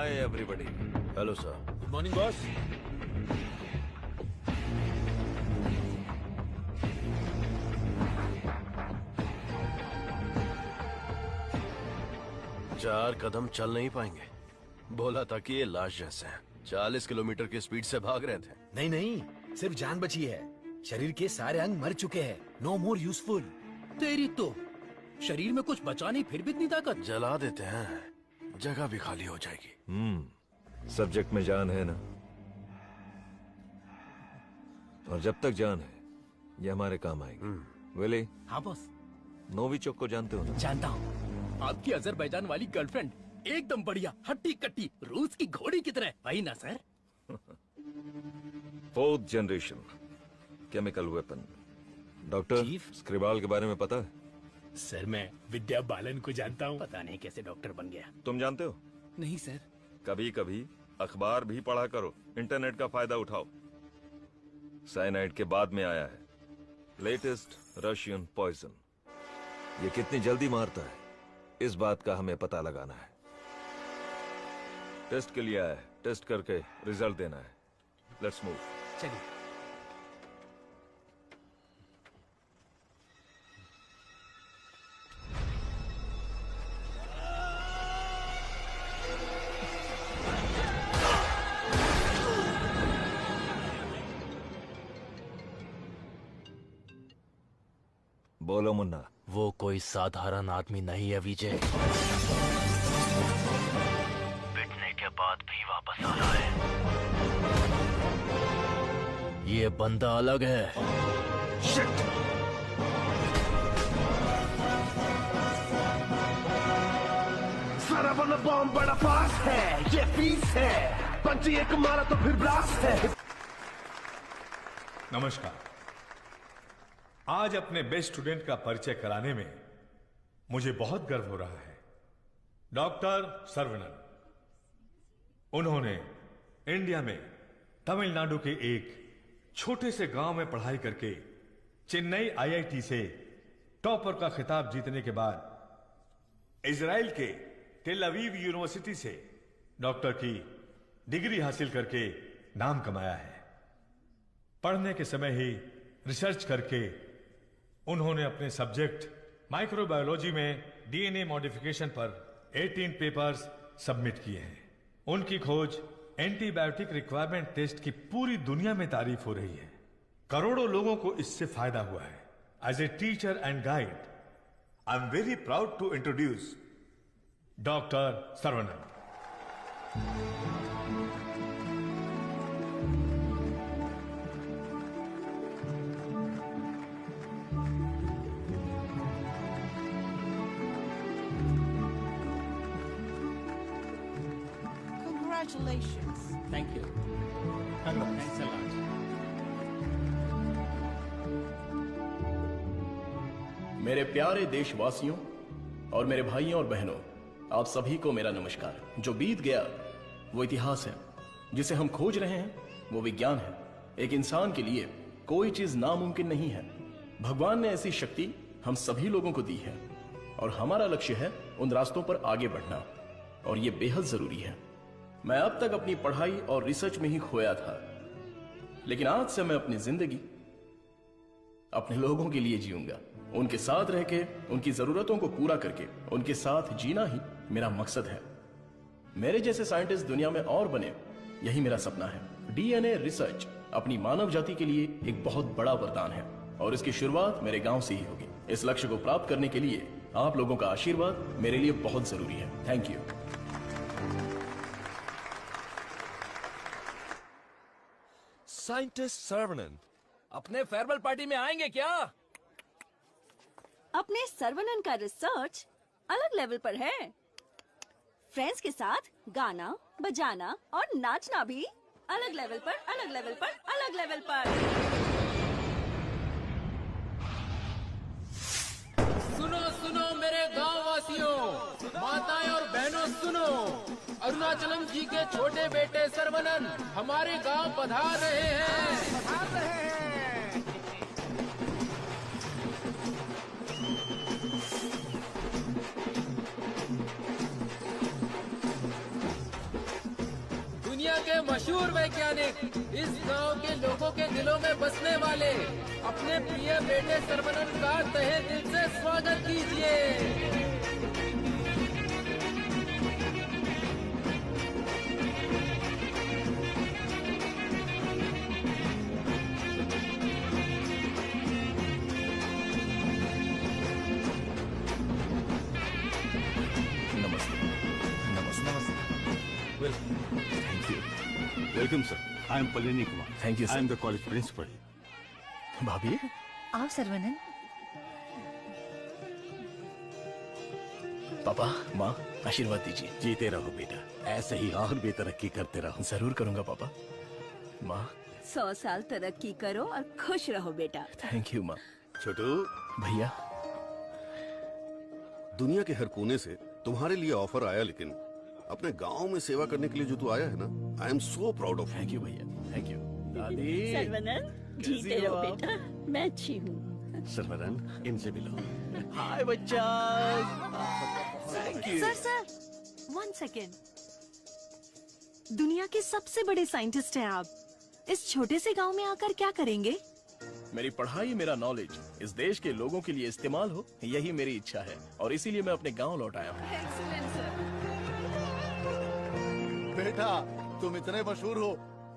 Hi everybody. Hello sir. Good morning boss. चार कदम चल नहीं पाएंगे। बोला था कि ये लाश जैसे हैं। 40 किलोमीटर की स्पीड से भाग रहे थे। नहीं नहीं, सिर्फ जान बची है। शरीर के सारे अंग मर चुके हैं। No more useful. तेरी तो शरीर में कुछ बचा नहीं, फिर भी इतनी ताकत। जला देते हैं, जगह भी खाली हो जाएगी। सब्जेक्ट में जान है ना, और जब तक जान है ये हमारे काम आएगी। विली। हाँ बॉस। नोविचोक को जानते हो ना? जानता हूँ। आपकी अजरबैजान वाली गर्लफ्रेंड एकदम बढ़िया, हट्टी कट्टी, रूस की घोड़ी की तरह। वही ना sir? 4th generation chemical weapon. Doctor chief? Skripal के बारे में पता है? सर मैं विद्या बालन को जानता हूँ। पता नहीं कैसे डॉक्टर बन गया। तुम जानते हो? नहीं सर। कभी कभी अखबार भी पढ़ा करो, इंटरनेट का फायदा उठाओ। साइनाइड के बाद में आया है लेटेस्ट रशियन पॉइजन। ये कितनी जल्दी मारता है, इस बात का हमें पता लगाना है। टेस्ट के लिए आया है, टेस्ट करके रिजल्ट देना है। Let's move. चलिए। बोलो मुन्ना। वो कोई साधारण आदमी नहीं है विजय। पिटने के बाद भी वापस आ रहा है। ये बंदा अलग है। शिट! सारा बना बॉम्ब बड़ा फास्ट है, ये फीस है। पंची एक मारा तो फिर ब्लास्ट है। नमस्कार। आज अपने बेस्ट स्टूडेंट का परिचय कराने में मुझे बहुत गर्व हो रहा है। डॉक्टर सर्वनन। उन्होंने इंडिया में तमिलनाडु के एक छोटे से गांव में पढ़ाई करके चेन्नई आईआईटी से टॉपर का खिताब जीतने के बाद इजराइल के टेल अवीव यूनिवर्सिटी से डॉक्टर की डिग्री हासिल करके नाम कमाया है। पढ़ने के समय ही रिसर्च करके उन्होंने अपने सब्जेक्ट माइक्रोबायोलॉजी में डीएनए मॉडिफिकेशन पर 18 पेपर्स सबमिट किए हैं। उनकी खोज एंटीबायोटिक रिक्वायरमेंट टेस्ट की पूरी दुनिया में तारीफ हो रही है। करोड़ों लोगों को इससे फायदा हुआ है। As a teacher and guide, I am very proud to introduce doctor Saravanan. Congratulations. Thank you. Thanks a lot. मेरे प्यारे देशवासियों और मेरे भाइयों और बहनों, आप सभी को मेरा नमस्कार। जो बीत गया वो इतिहास है, जिसे हम खोज रहे हैं वो विज्ञान है। एक इंसान के लिए कोई चीज नामुमकिन नहीं है। भगवान ने ऐसी शक्ति हम सभी लोगों को दी है और हमारा लक्ष्य है उन रास्तों पर आगे बढ़ना, और ये बेहद जरूरी है। मैं अब तक अपनी पढ़ाई और रिसर्च में ही खोया था, लेकिन आज से मैं अपनी जिंदगी अपने लोगों के लिए जीऊंगा। उनके साथ रह के, उनकी जरूरतों को पूरा करके, उनके साथ जीना ही मेरा मकसद है। मेरे जैसे साइंटिस्ट दुनिया में और बने, यही मेरा सपना है। डीएनए रिसर्च अपनी मानव जाति के लिए एक बहुत बड़ा वरदान है और इसकी शुरुआत मेरे गांव से ही होगी। इस लक्ष्य को प्राप्त करने के लिए आप लोगों का आशीर्वाद मेरे लिए बहुत जरूरी है। Thank you. साइंटिस्ट सर्वनन अपने फेयरवेल पार्टी में आएंगे क्या? अपने सर्वनन का रिसर्च अलग लेवल पर है। फ्रेंड्स के साथ गाना, बजाना और नाचना भी अलग लेवल पर, अलग लेवल पर, अलग लेवल पर। सुनो सुनो मेरे गांव वासियों, माताएं और बहनों सुनो। अरुणाचलम जी के छोटे बेटे सर्वनन हमारे गांव पधार रहे हैं। मशहूर वैज्ञानिक, इस गांव के लोगों के दिलों में बसने वाले, अपने प्रिय बेटे सर्वनन का तहे दिल से स्वागत कीजिए। Welcome, sir. I am Palini Kumar. Thank you, sir. I am the college principal. भाभी, आओ सर्वनन। पापा, माँ, आशीर्वाद दीजिए। जीते रहो बेटा, ऐसे ही और भी तरक्की करते रहो। जरूर करूंगा पापा। माँ, 100 साल तरक्की करो और खुश रहो बेटा। थैंक यू माँ। छोटू, भैया, दुनिया के हर कोने से तुम्हारे लिए ऑफर आया, लेकिन अपने गांव में सेवा करने के लिए जो तू आया है ना, आई am so proud of. Thank you भैया, थैंक यू। दादी, सर्वनन, जीते रहो बेटा, मैं अच्छी हूँ। सर्वनन, इनसे मिलो। हाय बच्चा। Thank you. Sir 1 second. दुनिया के सबसे बड़े साइंटिस्ट हैं आप, इस छोटे से गांव में आकर क्या करेंगे? मेरी पढ़ाई, मेरा नॉलेज इस देश के लोगों के लिए इस्तेमाल हो, यही मेरी इच्छा है, और इसीलिए मैं अपने गांव लौट आया हूँ। बेटा, तुम इतने मशहूर हो,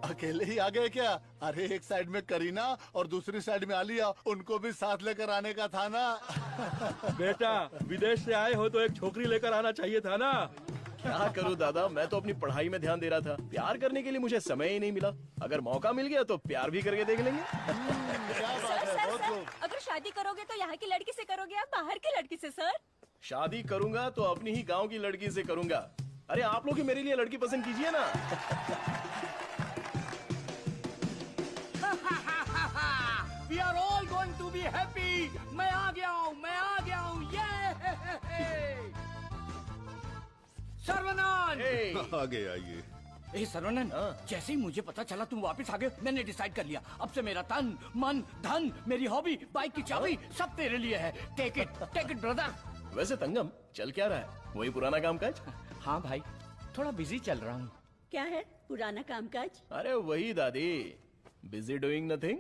अकेले ही आ गए क्या? अरे एक साइड में करीना और दूसरी साइड में आलिया, उनको भी साथ लेकर आने का था ना। बेटा, विदेश से आए हो तो एक छोकरी लेकर आना चाहिए था ना। क्या करूं दादा, मैं तो अपनी पढ़ाई में ध्यान दे रहा था। प्यार करने के लिए मुझे समय ही नहीं मिला। अगर मौका मिल गया तो प्यार भी करके देख लेंगे। अगर शादी करोगे तो यहाँ की लड़की से करोगे या बाहर की लड़की से सर? शादी करूंगा तो अपनी ही गांव की लड़की से करूंगा। अरे आप लोग ही मेरे लिए लड़की पसंद कीजिए ना। We are all going to be happy. मैं आ गया हूँ, ये सर्वनन। आगे आइए। ए सर्वनन, जैसे ही मुझे पता चला तुम वापस आ गए, मैंने डिसाइड कर लिया, अब से मेरा तन, मन, धन, मेरी हॉबी, बाइक की चाबी सब तेरे लिए है। Take it brother. वैसे तंगम, चल क्या रहा है? वही पुराना कामकाज? हाँ भाई, थोड़ा बिजी चल रहा हूँ। क्या है पुराना कामकाज? अरे वही दादी, बिजी डूइंग नथिंग।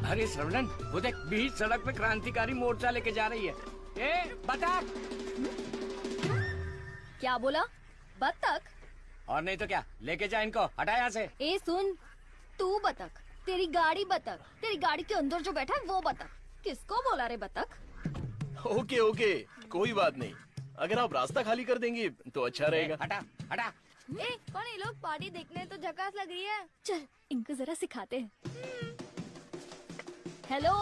अरे श्रवणन, वो देख, बीच सड़क पे क्रांतिकारी मोर्चा लेके जा रही है। ए बतख। क्या बोला? बतख? और नहीं तो क्या, लेके जा इनको, हटा यहाँ से। ए सुन, तू बतख, तेरी गाड़ी बतख, तेरी गाड़ी के अंदर जो बैठा है वो बतख। किसको बोला रे बतख? ओके ओके, कोई बात नहीं। अगर आप रास्ता खाली कर देंगी तो अच्छा रहेगा। हटा हटा। ए कौन ये लोग? पार्टी देखने तो झकास लग रही है। चल इनको जरा सिखाते हैं। हेलो,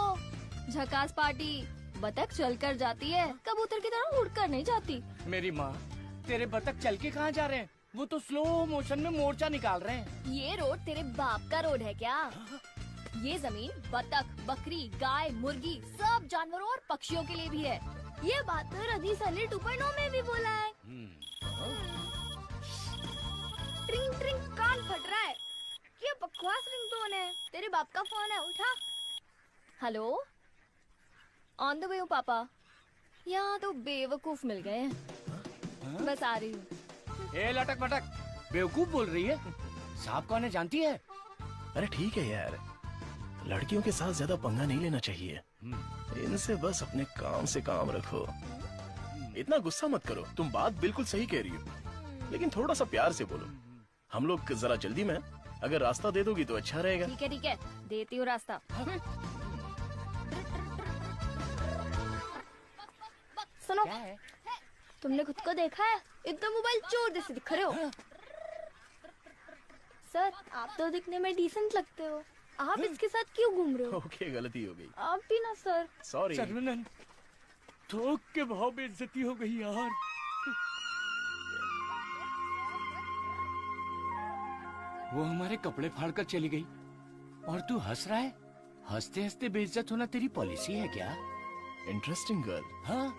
झकास पार्टी। बतख चलकर जाती है, कबूतर की तरह उड़कर नहीं जाती। मेरी माँ, तेरे बतख चल के कहाँ जा रहे हैं? वो तो स्लो मोशन में मोर्चा निकाल रहे हैं। ये रोड तेरे बाप का रोड है क्या? ये जमीन बतख, बकरी, गाय, मुर्गी, सब जानवरों और पक्षियों के लिए भी है। ये बात तो रदी सली 2.0 में भी बोला है। ट्रिंग ट्रिंग, कान फट रहा है। ये बकवास रिंगटोन है। तेरे बाप का फोन है, उठा। हेलो, ऑन द वे हूँ पापा। यहाँ तो बेवकूफ मिल गए हैं, बस आ रही हूँ। ए लटक पटक, बेवकूफ बोल रही है? साहब कौन है जानती है? अरे ठीक है यार, लड़कियों के साथ ज्यादा पंगा नहीं लेना चाहिए। इनसे बस अपने काम से काम रखो। इतना गुस्सा मत करो, तुम बात बिल्कुल सही कह रही हो, लेकिन थोड़ा सा प्यार से बोलो। हम लोग जरा जल्दी में, अगर रास्ता दे दोगी तो अच्छा रहेगा। ठीक है, देती हूँ रास्ता। सुनो, तुमने खुद को देखा है? इतना मोबाइल चोर जैसे दिख रहे हो। सर, आप तो दिखने में डिसेंट लगते हो, आप इसके साथ क्यों घूम रहे हो? ओके, गलती हो गई। आप भी ना सर। सॉरी। सर्वनन, थोक के भाव बेइज्जती हो गई यार। वो हमारे कपड़े फाड़कर चली गई और तू हंस रहा है? हंसते हंसते बेइज्जत होना तेरी पॉलिसी है क्या? Interesting girl. हाँ।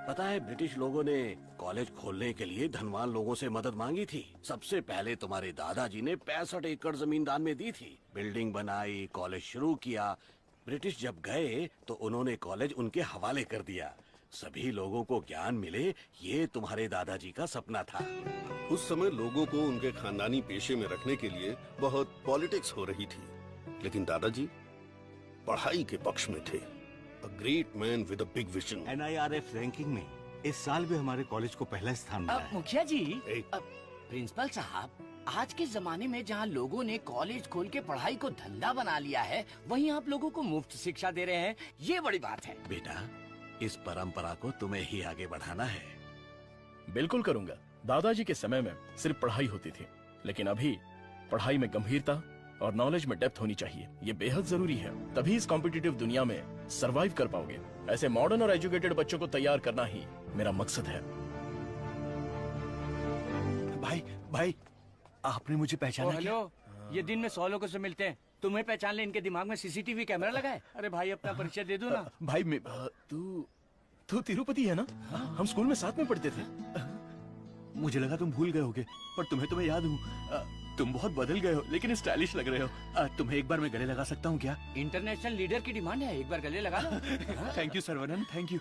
पता है ब्रिटिश लोगों ने कॉलेज खोलने के लिए धनवान लोगों से मदद मांगी थी। सबसे पहले तुम्हारे दादाजी ने 65 एकड़ जमीन दान में दी थी। बिल्डिंग बनाई, कॉलेज शुरू किया। ब्रिटिश जब गए तो उन्होंने कॉलेज उनके हवाले कर दिया। सभी लोगों को ज्ञान मिले, ये तुम्हारे दादाजी का सपना था। उस समय लोगों को उनके खानदानी पेशे में रखने के लिए बहुत पॉलिटिक्स हो रही थी, लेकिन दादाजी पढ़ाई के पक्ष में थे। A great man with a big vision. NIRF ranking में इस साल भी हमारे कॉलेज को पहला स्थान मिला है। मुखिया जी, प्रिंसिपल साहब, आज के जमाने में जहाँ लोगों ने कॉलेज खोल के पढ़ाई को धंधा बना लिया है, वहीं आप लोगों को मुफ्त शिक्षा दे रहे हैं। ये बड़ी बात है। बेटा, इस परंपरा को तुम्हें ही आगे बढ़ाना है। बिल्कुल करूंगा। दादाजी के समय में सिर्फ पढ़ाई होती थी, लेकिन अभी पढ़ाई में गंभीरता और नॉलेज में डेप्थ होनी चाहिए। ये बेहद जरूरी है, तभी इस कॉम्पिटिटिव दुनिया में सरवाइव कर पाओगे। ऐसे मॉडर्न और एजुकेटेड बच्चों को तैयार करना ही मेरा मकसद है। भाई, आपने मुझे पहचाना क्या? हेलो, ये दिन में 100 लोगों से मिलते हैं, तुम्हें पहचान ले इनके दिमाग में CCTV कैमरा लगा है? अरे भाई, अपना परिचय दे दो ना। भाई, तू तिरुपति है ना? हम स्कूल में साथ में पढ़ते थे। मुझे लगा तुम भूल गए होगे, पर तुम्हें तो मैं याद हूँ। तुम बहुत बदल गए हो, लेकिन स्टाइलिश लग रहे हो। तुम्हें एक बार मैं गले लगा सकता हूँ क्या? इंटरनेशनल लीडर की डिमांड है, एक बार गले लगा लो। Thank you Saravanan, thank you.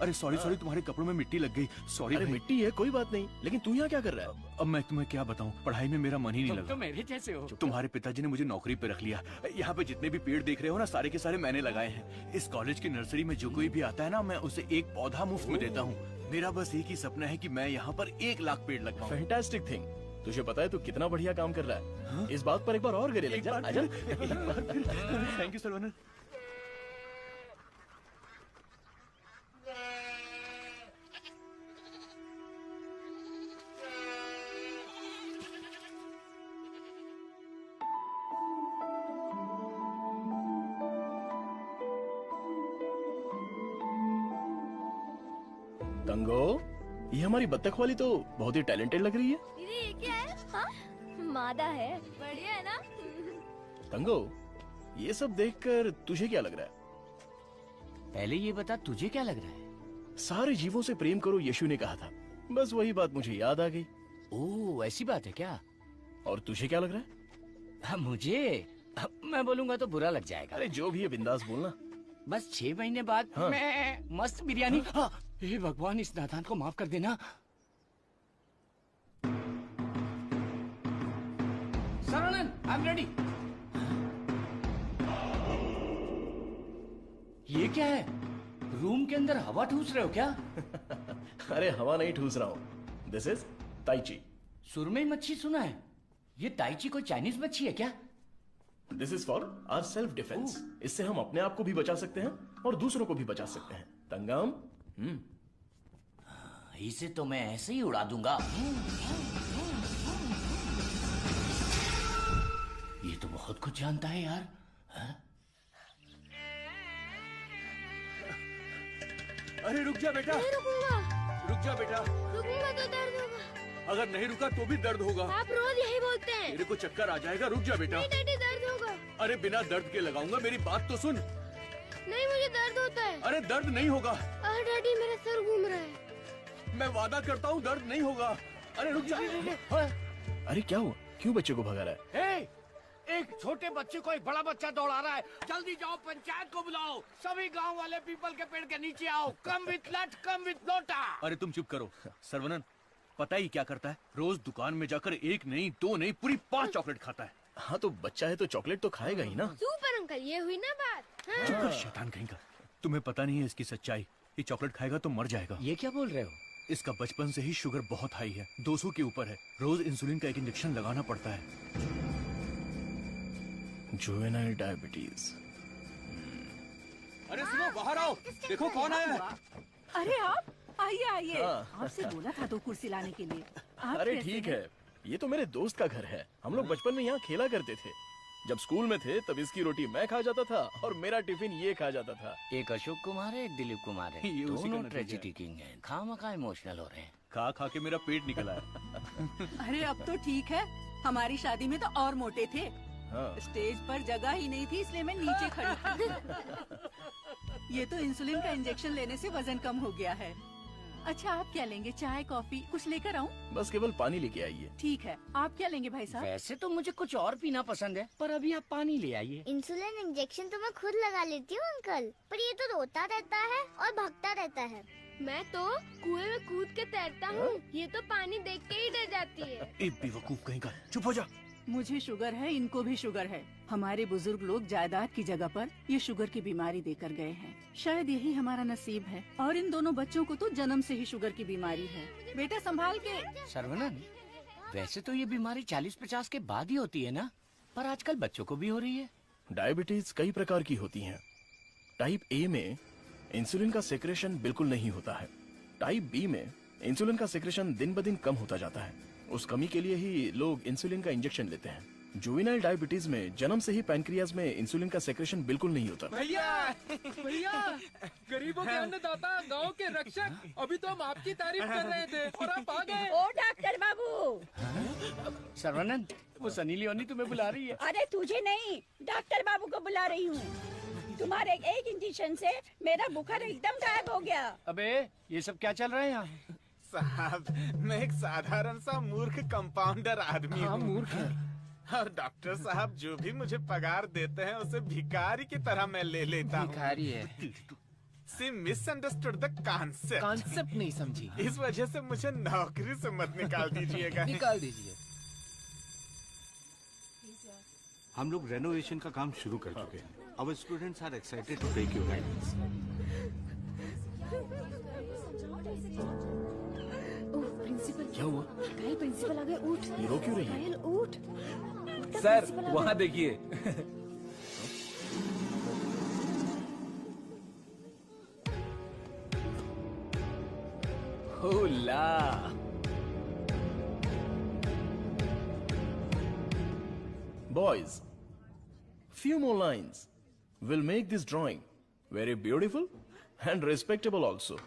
अरे सॉरी, तुम्हारे कपड़ों में मिट्टी लग गई। सॉरी। अरे मिट्टी है, कोई बात नहीं, लेकिन तू यहाँ क्या कर रहा है? अब मैं तुम्हें क्या बताऊँ, पढ़ाई में मेरा मन ही नहीं तुम लगा। तो मेरे जैसे हो। तुम्हारे पिताजी ने मुझे नौकरी पे रख लिया। यहाँ पे जितने भी पेड़ देख रहे हो ना, सारे के सारे मैंने लगाए हैं। इस कॉलेज की नर्सरी में जो कोई भी आता है ना, मैं उसे एक पौधा मुफ्त में देता हूँ। मेरा बस एक ही सपना है कि मैं यहाँ पर 1 लाख पेड़ लगवाऊं। Fantastic thing. तुझे पता है तू कितना बढ़िया काम कर रहा है। हाँ? इस बात पर एक बार और गले लग जा। आजा। Thank you Saravanan. तंगो, ये हमारी बत्तख वाली तो बहुत ही टैलेंटेड लग रही है। दीदी, ये क्या है? हाँ? मादा है। बढ़िया है ना? तंगो, ये सब देखकर तुझे क्या लग रहा है? पहले ये बता, तुझे क्या लग रहा है? सारे जीवों से प्रेम करो, यीशु ने कहा था। बस वही बात मुझे याद आ गई। ओह, ऐसी बात है क्या? और तुझे क्या लग रहा है? हाँ, मुझे, मैं बोलूंगा तो बुरा लग जाएगा। अरे जो भी है, बिंदास बोलना। बस 6 महीने बाद हाँ। मैं मस्त बिरयानी। हाँ, हे भगवान, इस नादान को माफ कर देना। Saravanan, I am ready. ये क्या है? रूम के अंदर हवा ठूस रहे हो क्या? अरे हवा नहीं ठूस रहा हूँ। This is tai chi. सुरमई मच्छी सुना है? ये ताइची कोई चाइनीज मच्छी है क्या? This is for our self defence. इससे हम अपने आप को भी बचा सकते हैं और दूसरों को भी बचा सकते हैं। तंगम, इसे तो मैं ऐसे ही उड़ा दूंगा। ये तो बहुत कुछ जानता है यार। हा? अरे रुक जा बेटा। नहीं रुकूंगा। रुक जा बेटा। रुकूंगा तो दर्द होगा। अगर नहीं रुका तो भी दर्द होगा। आप रोज यही बोलते हैं। मेरे को चक्कर आ जाएगा। रुक जा बेटा। नहीं डैडी, दर्द होगा। अरे बिना दर्द के लगाऊंगा, मेरी बात तो सुन। नहीं, मुझे दर्द होता है। अरे दर्द नहीं होगा। डैडी, मेरा सर घूम रहा है। मैं वादा करता हूँ दर्द नहीं होगा। अरे रुक जा। अरे क्या हुआ? क्यों बच्चे को भगा रहा है? एक छोटे बच्चे को एक बड़ा बच्चा दौड़ा रहा है। जल्दी जाओ, पंचायत को बुलाओ। सभी गांव वाले पीपल के पेड़ के नीचे आओ। कम विथ लट, कम विथ लोटा। अरे तुम चुप करो। सरवनन, पता ही क्या करता है? रोज दुकान में जाकर 1 नहीं, 2 नहीं, पूरी 5 चॉकलेट खाता है। हाँ, तो बच्चा है तो चॉकलेट तो खाएगा ही ना। सुपर अंकल, ये हुई ना बात। हाँ। चुप कर शैतान कहीं का। तुम्हें पता नहीं है इसकी सच्चाई। ये चॉकलेट खाएगा तो मर जाएगा। ये क्या बोल रहे हो? इसका बचपन से ही शुगर बहुत हाई है, 200 के ऊपर है। रोज इंसुलिन का एक इंजेक्शन लगाना पड़ता है। Juvenile diabetes. अरे सुनो, बाहर आओ। देखो कौन आया है। अरे आप आइए आइए। हाँ। आपसे बोला था 2 कुर्सी लाने के लिए। आप अरे कैसे ठीक हैं? है, ये तो मेरे दोस्त का घर है। हम लोग बचपन में यहाँ खेला करते थे। जब स्कूल में थे तब इसकी रोटी मैं खा जाता था और मेरा टिफिन ये खा जाता था। एक अशोक कुमार है, एक दिलीप कुमार है। ये उसी का दोनों नतीजा है। ट्रेजेडी किंग हैं। खामखा इमोशनल हो रहे हैं। खा खा के मेरा पेट निकला है। अरे अब तो ठीक है, हमारी शादी में तो और मोटे थे। हाँ। स्टेज पर जगह ही नहीं थी, इसलिए मैं नीचे खड़ी थी। ये तो इंसुलिन का इंजेक्शन लेने से वजन कम हो गया है। अच्छा, आप क्या लेंगे? चाय, कॉफी कुछ लेकर आऊं? बस केवल पानी लेके आइए। ठीक है, आप क्या लेंगे भाई साहब? वैसे तो मुझे कुछ और पीना पसंद है, पर अभी आप पानी ले आइए। इंसुलिन इंजेक्शन तो मैं खुद लगा लेती हूँ अंकल, पर ये तो रोता रहता है और भागता रहता है। मैं तो कुएं में कूद के तैरता हूँ, ये तो पानी देख के ही डर जाती है। ए बेवकूफ कहीं का, चुप हो जा। मुझे शुगर है, इनको भी शुगर है। हमारे बुजुर्ग लोग जायदाद की जगह पर ये शुगर की बीमारी देकर गए हैं। शायद यही हमारा नसीब है। और इन दोनों बच्चों को तो जन्म से ही शुगर की बीमारी है। बेटा संभाल के। सर्वनन, वैसे तो ये बीमारी 40-50 के बाद ही होती है ना, पर आजकल बच्चों को भी हो रही है। डायबिटीज कई प्रकार की होती हैं। टाइप ए में इंसुलिन का सेक्रेशन बिल्कुल नहीं होता है। टाइप बी में इंसुलिन का सेक्रेशन दिन ब दिन कम होता जाता है। उस कमी के लिए ही लोग इंसुलिन का इंजेक्शन लेते हैं। जुवेनाइल डायबिटीज में जन्म से ही पैनक्रियाज में इंसुलिन का सेक्रेशन बिल्कुल नहीं होता। भैया गरीबों के अन्नदाता, गांव के रक्षक, अभी तो हम आपकी तारीफ कर रहे थे और आप आ गए। ओ डॉक्टर बाबू। सर्वनन, वो सनी लियोनी तुम्हें बुला रही है। अरे तुझे नहीं, डॉक्टर बाबू को बुला रही हूँ। तुम्हारे एक इंजेक्शन से मेरा बुखार एकदम गायब हो गया। अबे ये सब क्या चल रहा है यहाँ? साहब, मैं एक साधारण सा मूर्ख कंपाउंडर आदमी हूँ। मूर्ख है। और डॉक्टर साहब जो भी मुझे पगार देते हैं उसे भिखारी की तरह मैं ले लेता हूँ। भिखारी है। सी मिसअंडरस्टूड द कॉन्सेप्ट। कॉन्सेप्ट नहीं समझी। इस वजह से मुझे नौकरी से मत निकाल दीजिएगा। निकाल दीजिए। हम लोग रेनोवेशन का काम शुरू कर चुके हैं। Our students are excited to take your guidance. Oh principal. क्या हुआ? घायल प्रिंसिपल आ गए, उठ। ये रो क्यों रही है? घायल उठ। सर वहाँ देखिए। होला। Boys, few more lines will make this drawing very beautiful and respectable also.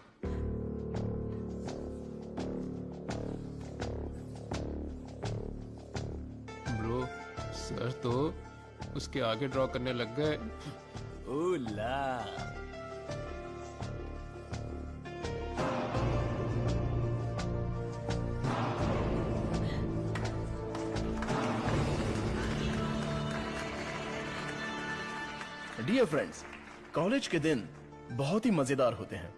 Bro, sir तो उसके आगे ड्रॉ करने लग गए। ओला। डियर फ्रेंड्स, कॉलेज के दिन बहुत ही मजेदार होते हैं।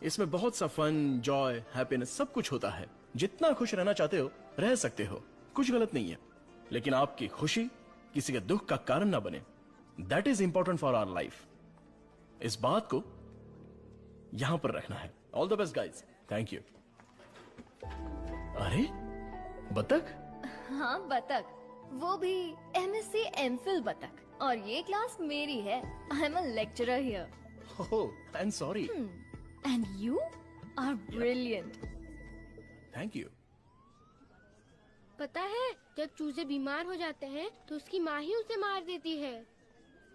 इसमें बहुत सा फन, जॉय, हैप्पीनेस सब कुछ होता है। जितना खुश रहना चाहते हो रह सकते हो, कुछ गलत नहीं है। लेकिन आपकी खुशी किसी के दुख का कारण ना बने, that is important for our life. इस बात को यहां पर रखना है। All the best guys, thank you. अरे बतख? हाँ बतख, वो भी MSc MPhil बतख। और ये क्लास मेरी है। I am a lecturer here. Oh, I am sorry. And you are brilliant. Thank you. पता है, जब चूजे बीमार हो जाते हैं तो उसकी माँ ही उसे मार देती है।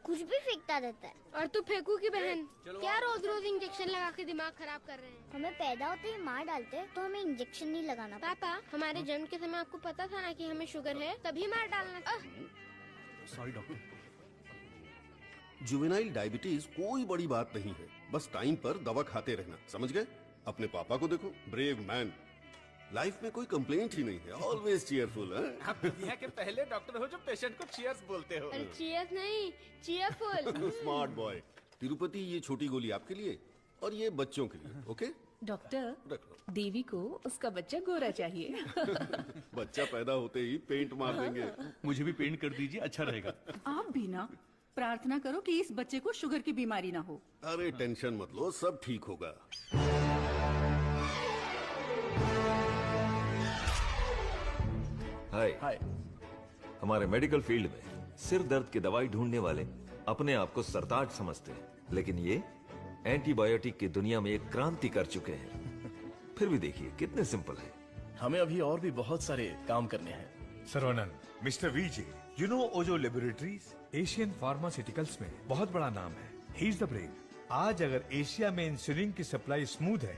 कुछ भी फेंकता रहता है। और तू फेंकू की बहन, क्या रोज रोज इंजेक्शन लगा के दिमाग खराब कर रहे हैं? हमें पैदा होते ही मार डालते हैं, तो हमें इंजेक्शन नहीं लगाना। पापा, हमारे जन्म के समय आपको पता था ना कि हमें शुगर है, तभी मार डालना था। Sorry doctor. जुवेनाइल डायबिटीज कोई बड़ी बात नहीं है, बस टाइम पर दवा खाते रहना, समझ गए? अपने पापा को देखो, ब्रेव मैन, लाइफ में कोई कंप्लेंट ही नहीं है, ऑलवेज चीयरफुल है। आप दुनिया के पहले डॉक्टर हो जो पेशेंट को चीयर्स बोलते हो। अरे चीयर्स नहीं, चीयरफुल। Smart boy. तिरुपति, ये छोटी गोली आपके लिए और ये बच्चों के लिए, ओके? डॉक्टर, देवी को उसका बच्चा गोरा चाहिए। बच्चा पैदा होते ही पेंट मार देंगे। मुझे भी पेंट कर दीजिए, अच्छा रहेगा। आप भी ना प्रार्थना करो कि इस बच्चे को शुगर की बीमारी ना हो। अरे टेंशन मत लो, सब ठीक होगा। हाय। हमारे मेडिकल फील्ड में सिर दर्द की दवाई ढूंढने वाले अपने आप को सरताज समझते हैं, लेकिन ये एंटीबायोटिक की दुनिया में एक क्रांति कर चुके हैं। फिर भी देखिए कितने सिंपल है। हमें अभी और भी बहुत सारे काम करने हैं। Saravanan, mister VJ, you know Ojo laboratories Asian pharmaceuticals में बहुत बड़ा नाम है। He is the brain. आज अगर एशिया में इंसुलिन की सप्लाई स्मूथ है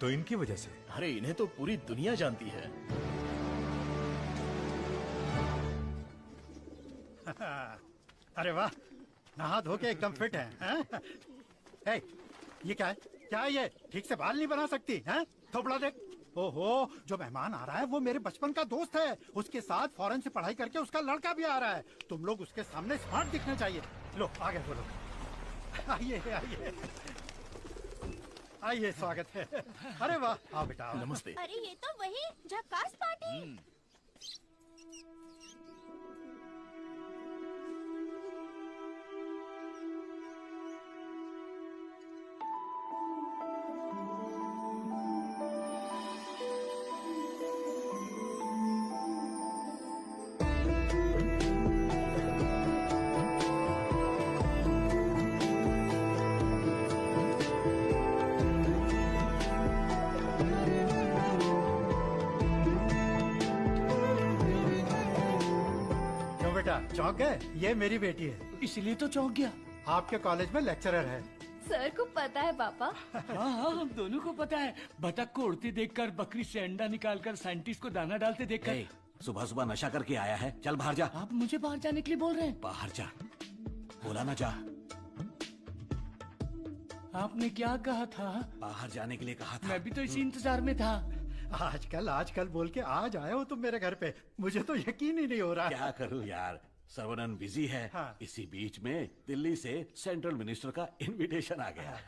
तो इनकी वजह से। अरे इन्हें तो पूरी दुनिया जानती है। अरे वाह, नहा धो के एकदम फिट है, हैं? ए, ये क्या है? क्या है ये? ठीक से बाल नहीं बना सकती हैं? थोपड़ा देख। ओहो, जो मेहमान आ रहा है वो मेरे बचपन का दोस्त है। उसके साथ फॉरेन से पढ़ाई करके उसका लड़का भी आ रहा है। तुम लोग उसके सामने स्मार्ट दिखने चाहिए। लो आगे बोलो। आइए आइए आइए, स्वागत है। अरे वाह, आओ बेटा आओ। नमस्ते। अरे ये तो वही झक्कास पार्टी। चौंक गए? ये मेरी बेटी है। इसलिए तो चौंक गया। आपके कॉलेज में लेक्चरर है। सर को पता है पापा। हाँ हाँ, हम दोनों को पता है। बतख को उड़ते देखकर, बकरी से अंडा निकालकर, साइंटिस्ट को दाना डालते देखकर। सुबह सुबह नशा करके आया है, चल बाहर जा। आप मुझे बाहर जाने के लिए बोल रहे हैं? बाहर जा, बोला ना जा। आपने क्या कहा था? बाहर जाने के लिए कहा था। मैं भी तो इसी इंतजार में था। आजकल बोल के आज आए हो तुम मेरे घर पे। मुझे तो यकीन ही नहीं हो रहा। क्या करूं यार, सर्वनन बिजी है। हाँ। इसी बीच में दिल्ली से सेंट्रल मिनिस्टर का इनविटेशन आ गया।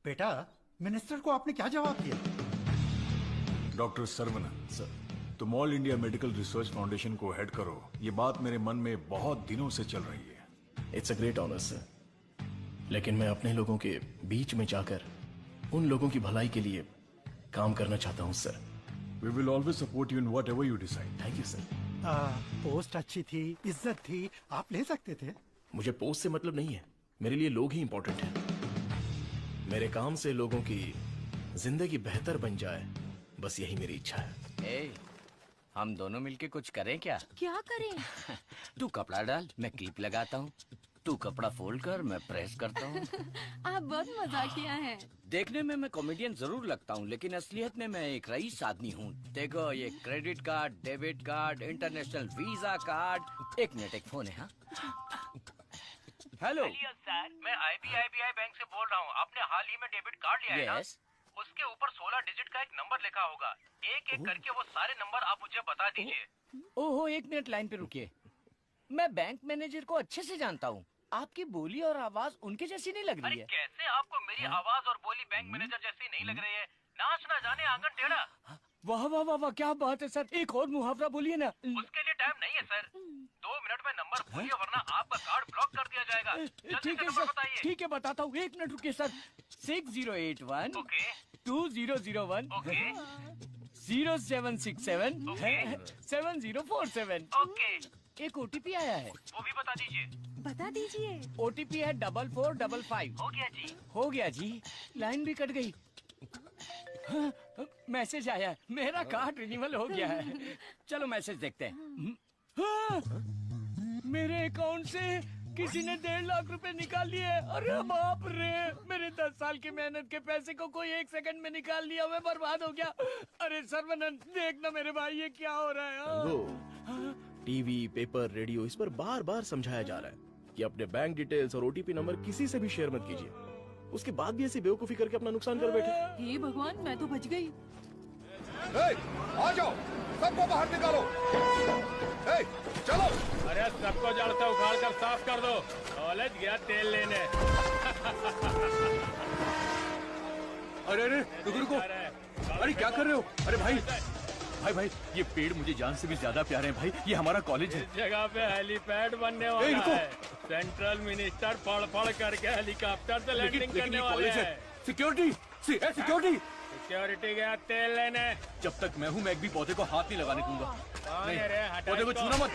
बेटा, मिनिस्टर को आपने क्या जवाब दिया? डॉक्टर सर्वनन सर, तुम all India medical research foundation को हेड करो, ये बात मेरे मन में बहुत दिनों से चल रही है। It's a great honour sir, लेकिन मैं अपने लोगों के बीच में जाकर उन लोगों की भलाई के लिए काम करना चाहता हूँ sir. We will always support you in whatever you decide. Thank you sir. Post अच्छी थी, इज्जत थी, आप ले सकते थे। मुझे पोस्ट से मतलब नहीं है, मेरे लिए लोग ही इंपॉर्टेंट हैं। मेरे काम से लोगों की जिंदगी बेहतर बन जाए, बस यही मेरी इच्छा है। हम दोनों मिलके कुछ करें क्या? क्या करें? तू कपड़ा डाल, मैं क्लिप लगाता हूँ। तू कपड़ा फोल्ड कर, मैं प्रेस करता हूँ। आप बहुत मजाकिया हैं। देखने में मैं कॉमेडियन जरूर लगता हूँ, लेकिन असलियत में मैं एक रईस आदमी हूँ। देखो, ये credit card, debit card, international visa card. एक मिनट, एक फोन है। हाँ, हेलो सर, मैं IBI बैंक से बोल रहा हूँ। आपने हाल ही में डेबिट कार्ड लिया है ना? उसके ऊपर 16 डिजिट का एक नंबर लिखा होगा। एक एक करके वो सारे नंबर आप मुझे बता दीजिए। ओहो, एक मिनट लाइन पे रुकिए। मैं बैंक मैनेजर को अच्छे से जानता हूँ। आपकी बोली और आवाज उनके जैसी नहीं लग रही है। कैसे आपको मेरी आवाज और बोली बैंक मैनेजर जैसी नहीं लग रही है? नाच ना जाने आंगन टेढ़ा। वाह वाह वाह वाह, क्या बात है सर। एक और मुहावरा बोलिए ना। उसके लिए टाइम नहीं है सर। 2 मिनट में नंबर बोलिए, वरना आपका कार्ड ब्लॉक कर दिया जाएगा। ठीक है सर, ठीक है बताता हूँ। एक मिनट रुकिए सर। 6081 2001 0767 7047। एक OTP आया है, वो भी बता दीजिए। बता दीजिए। OTP है 4455। हो गया जी। हो गया जी। लाइन भी कट गई। हाँ, मैसेज आया है, मेरा कार्ड रिन्यूअल हो गया है। चलो मैसेज देखते हैं। हाँ, मेरे अकाउंट से किसी ने 1.5 लाख रुपए निकाल लिए। अरे बाप रे, मेरे 10 साल की मेहनत के पैसे को कोई 1 सेकंड में निकाल लिया। मैं बर्बाद हो गया। अरे सर्वनन, देखना मेरे भाई, ये क्या हो रहा है? टीवी, पेपर, रेडियो, इस पर बार बार समझाया जा रहा है कि अपने बैंक डिटेल्स और OTP नंबर किसी से भी शेयर मत कीजिए। उसके बाद भी ऐसी बेवकूफी करके अपना नुकसान कर बैठे। हे भगवान, मैं तो बच गई। आ जाओ, सबको बाहर निकालो। चलो। अरे सबको जड़ से उखाड़ कर साफ कर दो। कॉलेज गया तेल लेने। अरे रुको। अरे क्या कर रहे हो? अरे भाई, ये पेड़ मुझे जान से भी ज्यादा प्यारे हैं भाई। ये हमारा कॉलेज है। इस जगह पे हेलीपैड बनने वाला है। सेंट्रल मिनिस्टर पढ़ करके हेलीकॉप्टर से लैंडिंग करने वाले हैं। सिक्योरिटी गया तेल लेने। जब तक मैं हूँ, मैं एक भी पौधे को हाथ नहीं लगाने दूंगा। पौधे को छूना मत।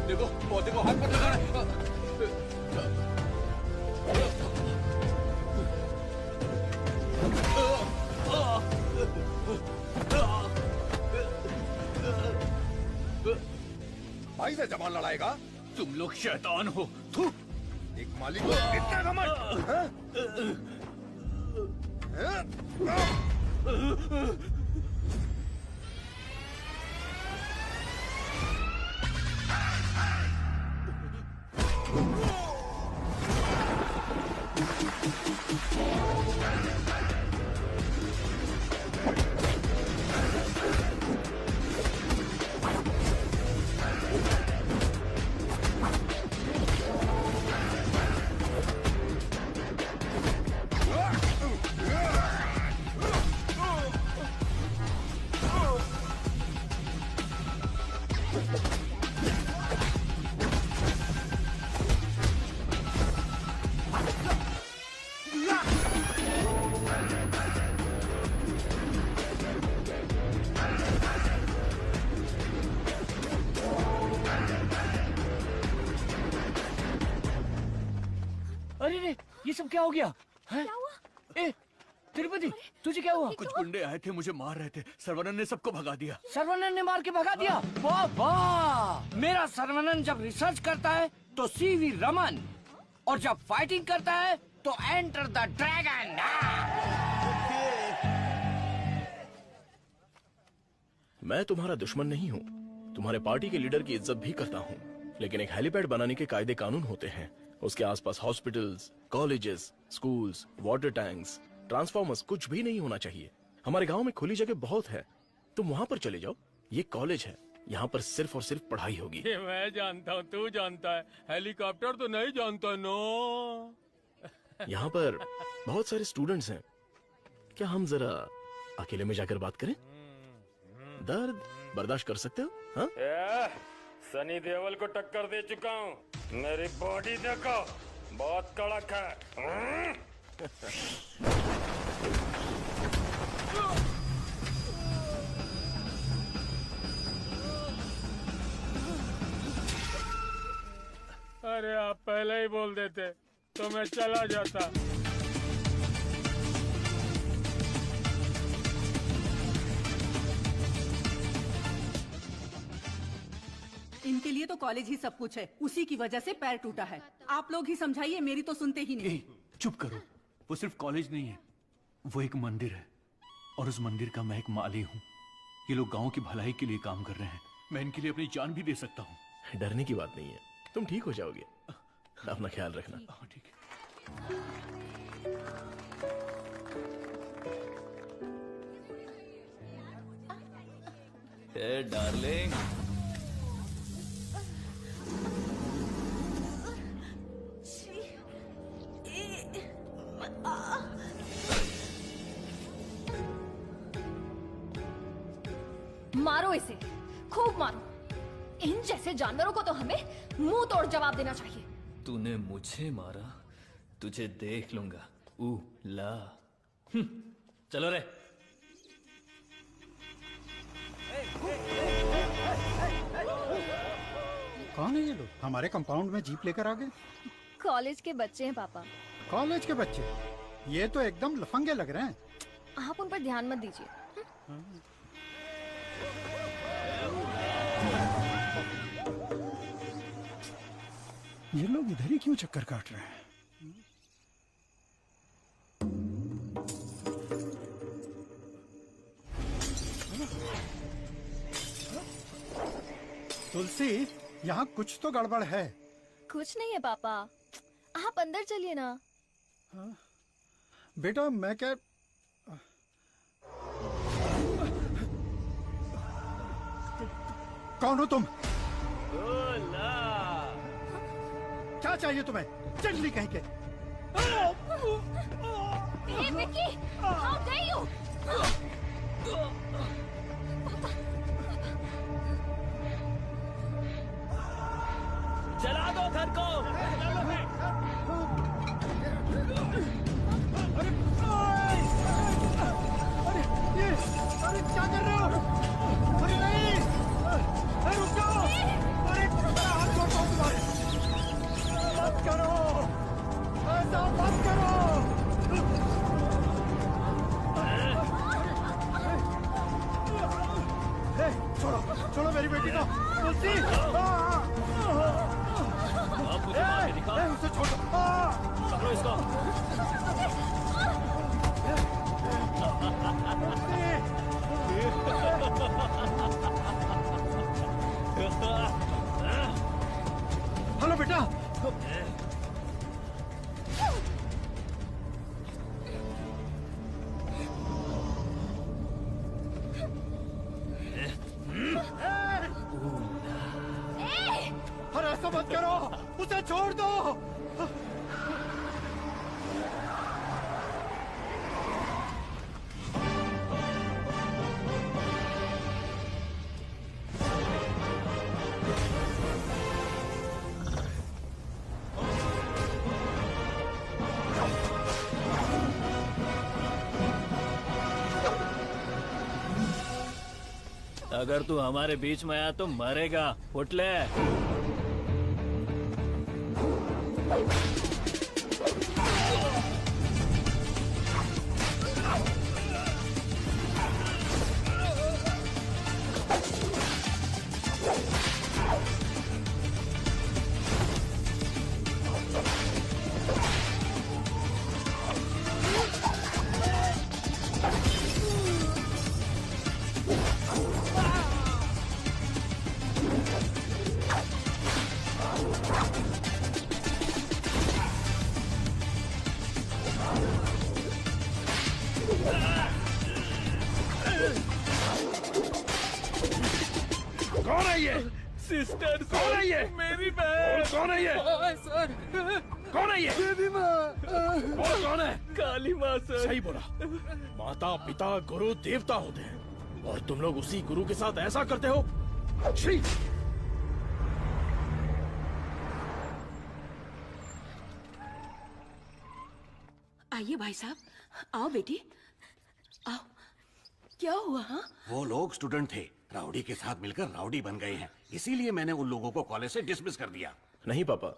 देखो, पौधे को हाथ मत लगाना। भाई से जबान लड़ाएगा? तुम लोग शैतान हो। एक मालिक को इतना घमंड, हाँ? अरे रे, ये सब क्या हो गया? क्या हुआ? ए, तिरुपति, तुझे क्या हुआ? कुछ गुंडे आए थे, मुझे मार रहे थे। सर्वनन ने सबको भगा दिया। सर्वनन ने मार के भगा दिया? वाह वाह! मेरा सर्वनन जब रिसर्च करता है तो सीवी रमन, और जब फाइटिंग करता है तो एंटर द ड्रैगन। मैं तुम्हारा दुश्मन नहीं हूँ, तुम्हारे पार्टी के लीडर की इज्जत भी करता हूँ, लेकिन एक हेलीपैड बनाने के कायदे कानून होते हैं। उसके आसपास hospitals, colleges, schools, water tanks, transformers कुछ भी नहीं होना चाहिए। हमारे गांव में खुली जगह बहुत है, तुम वहां पर चले जाओ। ये कॉलेज है, यहाँ पर सिर्फ और सिर्फ पढ़ाई होगी। ये मैं जानता हूँ, तू जानता है, हेलीकॉप्टर तो नहीं जानता। नो, यहाँ पर बहुत सारे स्टूडेंट्स हैं, क्या हम जरा अकेले में जाकर बात करें? दर्द बर्दाश्त कर सकते हो? हाँ? सनी देओल को टक्कर दे चुका हूँ, मेरी बॉडी देखो, बहुत कड़क है। अरे आप पहले ही बोल देते तो मैं चला जाता। इनके लिए तो कॉलेज ही सब कुछ है, उसी की वजह से पैर टूटा है। आप लोग ही समझाइए, मेरी तो सुनते ही नहीं। चुप करो, वो सिर्फ कॉलेज नहीं है, वो एक मंदिर है, और उस मंदिर का मैं एक माली हूँ। ये लोग गांव की भलाई के लिए काम कर रहे हैं, मैं इनके लिए अपनी जान भी दे सकता हूँ। डरने की बात नहीं है, तुम ठीक हो जाओगे, अपना ख्याल रखना। ठीक है। हे डार्लिंग, मारो इसे, खूब मारो। इन जैसे जानवरों को तो हमें मुंह तोड़ जवाब देना चाहिए। तूने मुझे मारा, तुझे देख लूंगा। ला, चलो रे। कौन है ये लोग? हमारे कंपाउंड में जीप लेकर आ गए। कॉलेज के बच्चे हैं पापा। कॉलेज के बच्चे? ये तो एकदम लफंगे लग रहे हैं। आप उन पर ध्यान मत दीजिए। ये लोग इधर ही क्यों चक्कर काट रहे हैं? तुलसी, यहाँ कुछ तो गड़बड़ है। कुछ नहीं है पापा, आप अंदर चलिए ना। हाँ? बेटा मैं क्या, कौन हो तुम? क्या चाहिए तुम्हें? चंडली कहीं के। Hey, Vicky! How dare you! जला दो घर को। अरे क्या कर रहे हो? अरे नहीं! अरे रुक जाओ! अरे हाथ छोड़ता हूँ तुम्हारे। मत करो! ऐसा मत करो! छोड़ो, छोड़ो मेरी बेटी को। तुलसी! आप मुझे मार के दिखा। उसे छोड़ दो। पकड़ो इसको। हेलो बेटा। अरे ऐसा मत करो, उसे छोड़ दो। अगर तू हमारे बीच में आया तो मरेगा। उठ ले। कौन है ये? सिस्टर कौन है ये? मेरी बहन। कौन है ये? सर कौन है ये? देवी माँ। कौन है? काली माँ सर। सही बोला। माता पिता गुरु देवता होते हैं और तुम लोग उसी गुरु के साथ ऐसा करते हो। छी! आइए भाई साहब, आओ बेटी, आओ। क्या हुआ? हाँ, वो लोग स्टूडेंट थे, राउडी के साथ मिलकर राउडी बन गए हैं, इसीलिए मैंने उन लोगों को कॉलेज से डिसमिस कर दिया। नहीं पापा,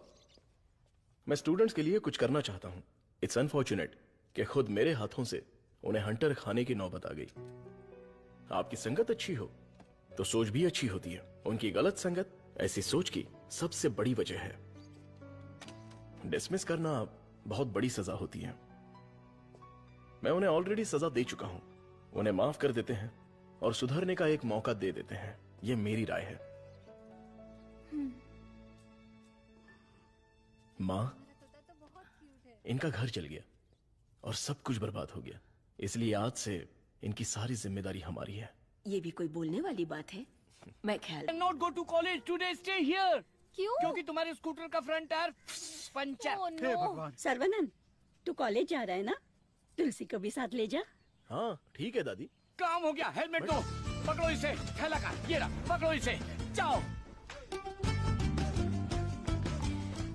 मैं स्टूडेंट्स के लिए कुछ करना चाहता हूँ। इट्स अनफॉर्चुनेट कि खुद मेरे हाथों से उन्हें हंटर खाने की नौबत आ गई। आपकी संगत अच्छी हो तो सोच भी अच्छी होती है। उनकी गलत संगत ऐसी सोच की सबसे बड़ी वजह है। डिसमिस करना बहुत बड़ी सजा होती है। मैं उन्हें ऑलरेडी सजा दे चुका हूं। उन्हें माफ कर देते हैं और सुधरने का एक मौका दे देते हैं। यह मेरी राय है। मां, इनका घर जल गया और सब कुछ बर्बाद हो गया, इसलिए आज से इनकी सारी जिम्मेदारी हमारी है। ये भी कोई बोलने वाली बात है? मैं ख्याल not go to college today, stay here. क्यों? क्योंकि तुम्हारे स्कूटर का फ्रंट टायर पंचर। हे भगवान। सर्वनन, तू कॉलेज जा रहा है ना? तुलसी को भी साथ ले जा। हाँ ठीक है दादी। काम हो गया। हेलमेट दो, पकड़ो इसे। थैला का ये रहा, पकड़ो इसे, जाओ।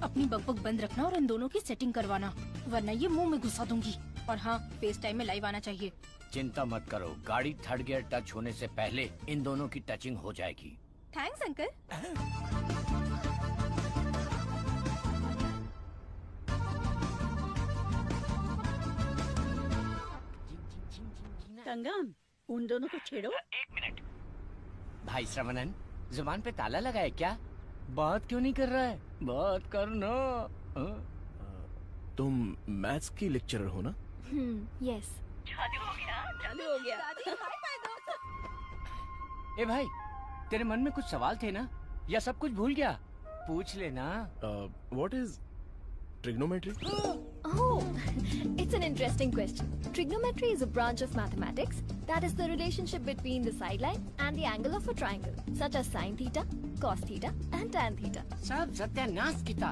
अपनी बकबक बंद रखना और इन दोनों की सेटिंग करवाना, वरना ये मुंह में घुसा दूंगी। और हाँ, फेस टाइम में लाइव आना चाहिए। चिंता मत करो, गाड़ी थर्ड गियर टच होने से पहले इन दोनों की टचिंग हो जाएगी। Thanks uncle. कंगम, उन दोनों को छेड़ो। एक मिनट। भाई श्रवणन, जुबान पे ताला लगा है क्या? बात क्यों नहीं कर रहा है? बात करना। तुम मैथ्स की लेक्चरर हो ना? यस। जादू हो गया, जादू हो गया। ए भाई, तेरे मन में कुछ सवाल थे ना? या सब कुछ भूल गया? पूछ लेना। What is trigonometry? Oh, it's an interesting question. Trigonometry is a branch of mathematics that is the relationship between the sideline and the angle of a triangle, such as sine theta, cos theta, and tan theta. सब सत्यानाश किया।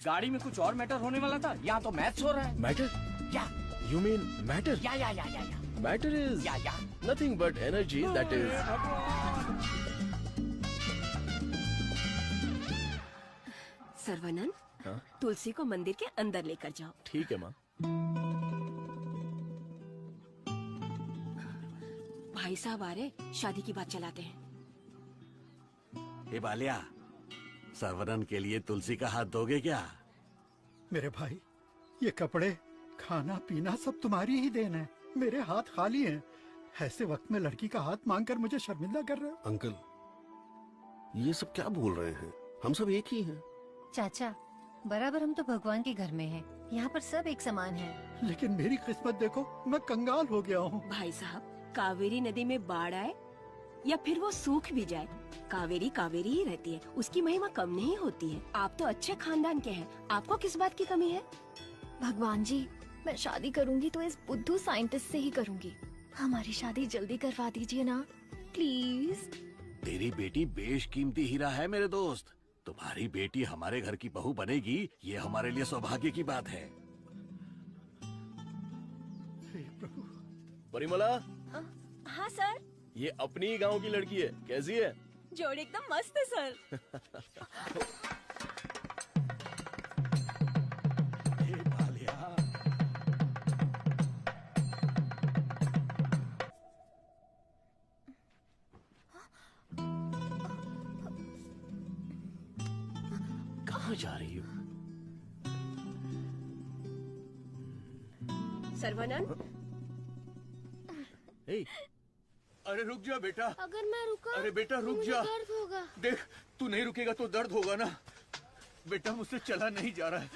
गाड़ी में कुछ और matter होने वाला था, यहाँ तो मैथ्स हो रहा है। मैटर? या। You mean matter? या। Matter is nothing but energy that is. Saravanan, हाँ? तुलसी को मंदिर के अंदर लेकर जाओ। ठीक है माँ। भाई साहब आ रहे, शादी की बात चलाते हैं। हे बालिया, सर्वनन के लिए तुलसी का हाथ दोगे क्या? मेरे भाई, ये कपड़े, खाना पीना सब तुम्हारी ही देन है। मेरे हाथ खाली हैं। ऐसे वक्त में लड़की का हाथ मांगकर मुझे शर्मिंदा कर रहे हो। अंकल, ये सब क्या बोल रहे हैं? हम सब एक ही हैं। चाचा, बराबर हम तो भगवान के घर में हैं। यहाँ पर सब एक समान हैं। लेकिन मेरी किस्मत देखो, मैं कंगाल हो गया हूँ। भाई साहब, कावेरी नदी में बाढ़ आए या फिर वो सूख भी जाए, कावेरी कावेरी ही रहती है, उसकी महिमा कम नहीं होती है। आप तो अच्छे खानदान के हैं, आपको किस बात की कमी है? भगवान जी, मैं शादी करूंगी तो इस बुद्धू साइंटिस्ट से ही करूंगी। हमारी शादी जल्दी करवा दीजिए ना, प्लीज। तेरी बेटी बेशकीमती हीरा है मेरे दोस्त। तुम्हारी बेटी हमारे घर की बहू बनेगी, ये हमारे लिए सौभाग्य की बात है। परिमला, हाँ सर। ये अपनी ही गांव की लड़की है, कैसी है? जोड़ी एकदम मस्त है सर। कहाँ जा रही हो? सर्वानंद, अरे रुक जा बेटा। अगर मैं रुका, अरे बेटा रुक मुझे जा। दर्द होगा। देख, तू नहीं रुकेगा तो दर्द होगा ना। बेटा मुझसे चला नहीं जा रहा है।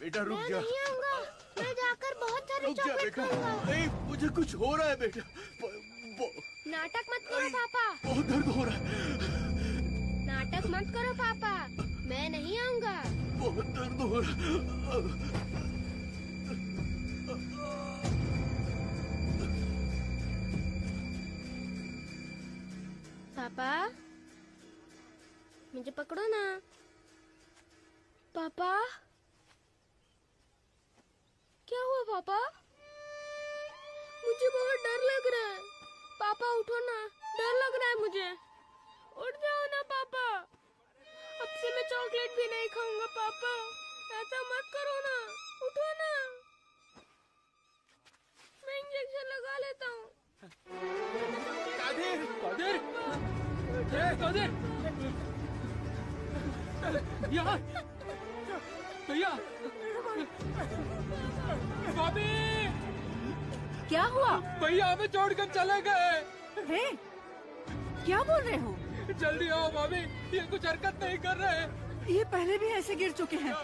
बेटा रुक मैं जा। नहीं आऊंगा, मैं जाकर बहुत सारे रुक जा चॉकलेट बेटा। खाऊंगा। ए, मुझे कुछ हो रहा है बेटा। नाटक मत करो पापा। बहुत दर्द हो रहा है। नाटक मत करो पापा, मैं नहीं आऊंगा। बहुत दर्द हो रहा है। पापा, मुझे पकड़ो ना। पापा, क्या हुआ पापा? मुझे बहुत डर लग रहा है। पापा उठो ना, डर लग रहा है मुझे। उठ जाओ ना पापा। अब से मैं चॉकलेट भी नहीं खाऊंगा पापा। ऐसा मत करो ना, उठो ना। मैं इंजेक्शन लगा लेता हूँ। कादिर, कादिर, कादिर, यहाँ, भैया, भाभी, क्या हुआ? भैया हमें छोड़कर चले गए। हे, क्या बोल रहे हो? जल्दी आओ भाभी, ये कुछ हरकत नहीं कर रहे। ये पहले भी ऐसे गिर चुके हैं।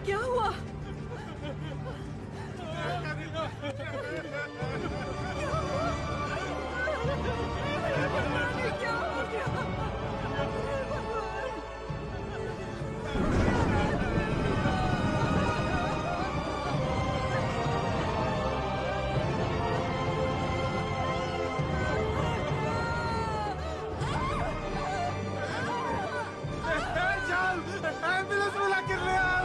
क्या हुआ? एम्बुलेंस बुला के ले आओ।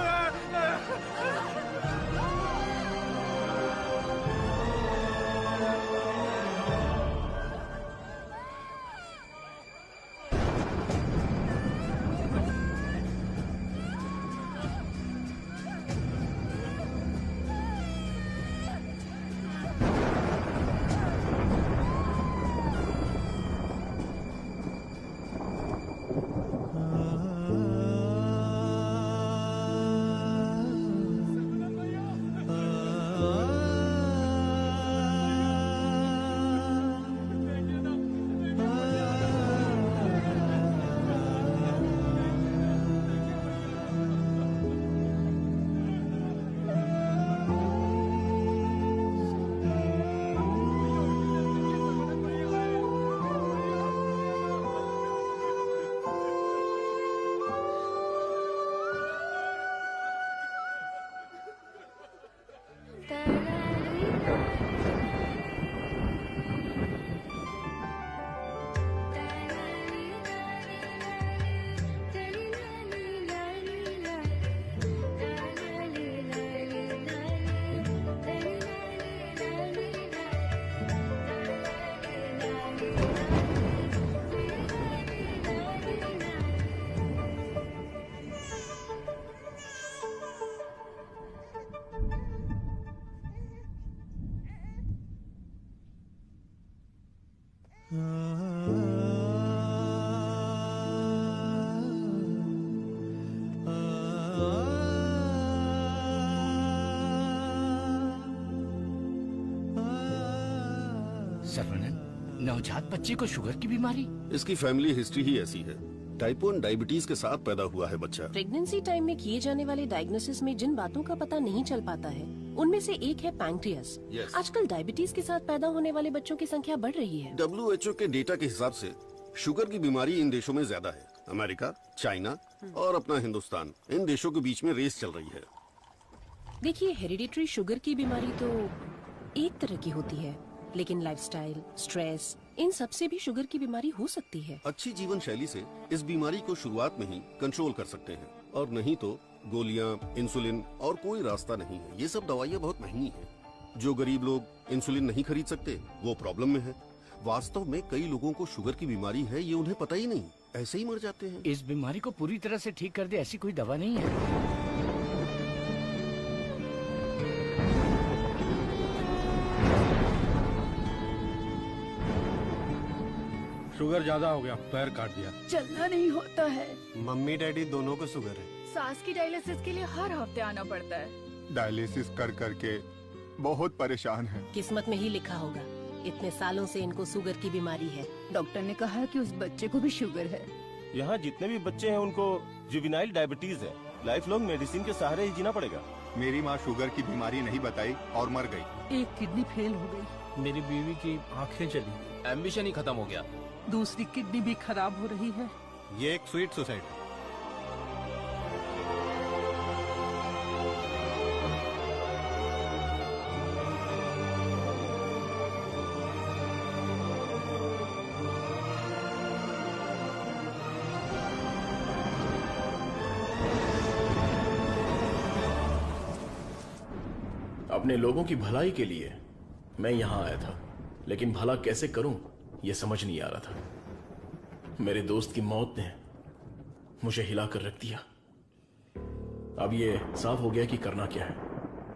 सर्वनन, नवजात बच्चे को शुगर की बीमारी? इसकी फैमिली हिस्ट्री ही ऐसी है। टाइप 1 डायबिटीज के साथ पैदा हुआ है बच्चा। प्रेगनेंसी टाइम में किए जाने वाले डायग्नोसिस में जिन बातों का पता नहीं चल पाता है उनमें से एक है पैंक्रियास। आजकल डायबिटीज के साथ पैदा होने वाले बच्चों की संख्या बढ़ रही है। WHO के डेटा के हिसाब से शुगर की बीमारी इन देशों में ज्यादा है। अमेरिका, चाइना और अपना हिंदुस्तान, इन देशों के बीच में रेस चल रही है। देखिए, हेरिडिटरी शुगर की बीमारी तो एक तरह की होती है, लेकिन लाइफस्टाइल, स्ट्रेस, इन सब से भी शुगर की बीमारी हो सकती है। अच्छी जीवन शैली से इस बीमारी को शुरुआत में ही कंट्रोल कर सकते हैं, और नहीं तो गोलियां, इंसुलिन और कोई रास्ता नहीं है। ये सब दवाइयाँ बहुत महंगी हैं। जो गरीब लोग इंसुलिन नहीं खरीद सकते वो प्रॉब्लम में है। वास्तव में कई लोगों को शुगर की बीमारी है, ये उन्हें पता ही नहीं, ऐसे ही मर जाते हैं। इस बीमारी को पूरी तरह से ठीक कर दे ऐसी कोई दवा नहीं है। शुगर ज्यादा हो गया, पैर काट दिया। चलना नहीं होता है। मम्मी डैडी दोनों को शुगर है। सास की डायलिसिस के लिए हर हफ्ते आना पड़ता है। डायलिसिस कर करके बहुत परेशान है। किस्मत में ही लिखा होगा, इतने सालों से इनको शुगर की बीमारी है। डॉक्टर ने कहा कि उस बच्चे को भी शुगर है। यहाँ जितने भी बच्चे हैं उनको जुवेनाइल डायबिटीज है। लाइफ लॉन्ग मेडिसिन के सहारे ही जीना पड़ेगा। मेरी माँ शुगर की बीमारी नहीं बताई और मर गई। एक किडनी फेल हो गई। मेरी बीवी की आंखें चली गई। एम्बिशन ही खत्म हो गया। दूसरी किडनी भी खराब हो रही है। ये एक स्वीट सुसाइड है। अपने लोगों की भलाई के लिए मैं यहाँ आया था, लेकिन भला कैसे करूं ये समझ नहीं आ रहा था। मेरे दोस्त की मौत ने मुझे हिला कर रख दिया। अब ये साफ हो गया कि करना क्या है।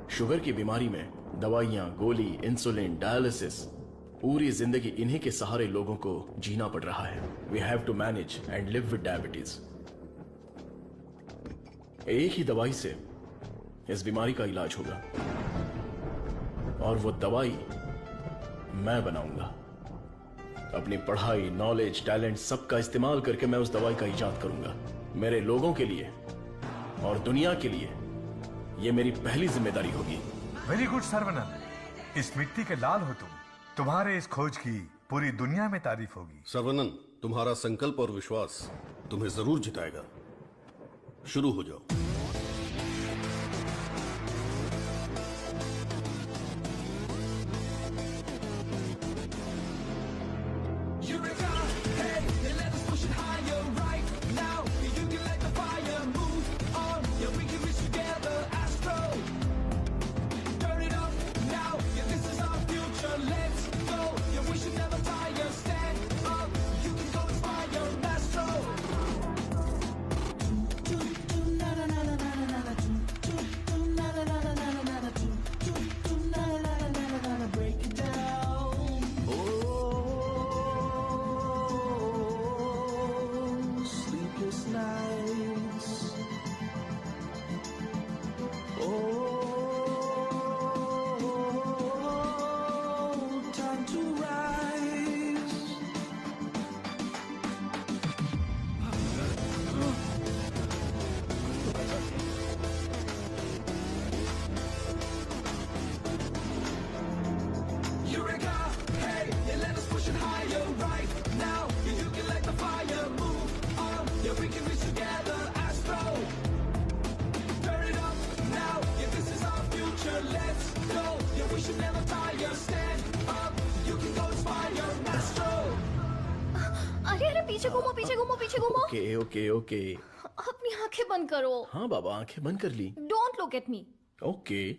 शुगर की बीमारी में दवाइयां, गोली, इंसुलिन, डायलिसिस, पूरी जिंदगी इन्हीं के सहारे लोगों को जीना पड़ रहा है। We have to manage and live with diabetes. एक ही दवाई से इस बीमारी का इलाज होगा, और वो दवाई मैं बनाऊंगा। अपनी पढ़ाई, नॉलेज, टैलेंट सबका इस्तेमाल करके मैं उस दवाई का इजाद करूंगा। मेरे लोगों के लिए और दुनिया के लिए ये मेरी पहली जिम्मेदारी होगी। वेरी गुड सर्वनन, इस मिट्टी के लाल हो तुम। तुम्हारे इस खोज की पूरी दुनिया में तारीफ होगी। सर्वनन, तुम्हारा संकल्प और विश्वास तुम्हें जरूर जिताएगा। शुरू हो जाओ। Okay okay. अपनी आंखें बंद करो। हाँ बाबा, आंखें बंद कर ली। Don't look at me. Okay.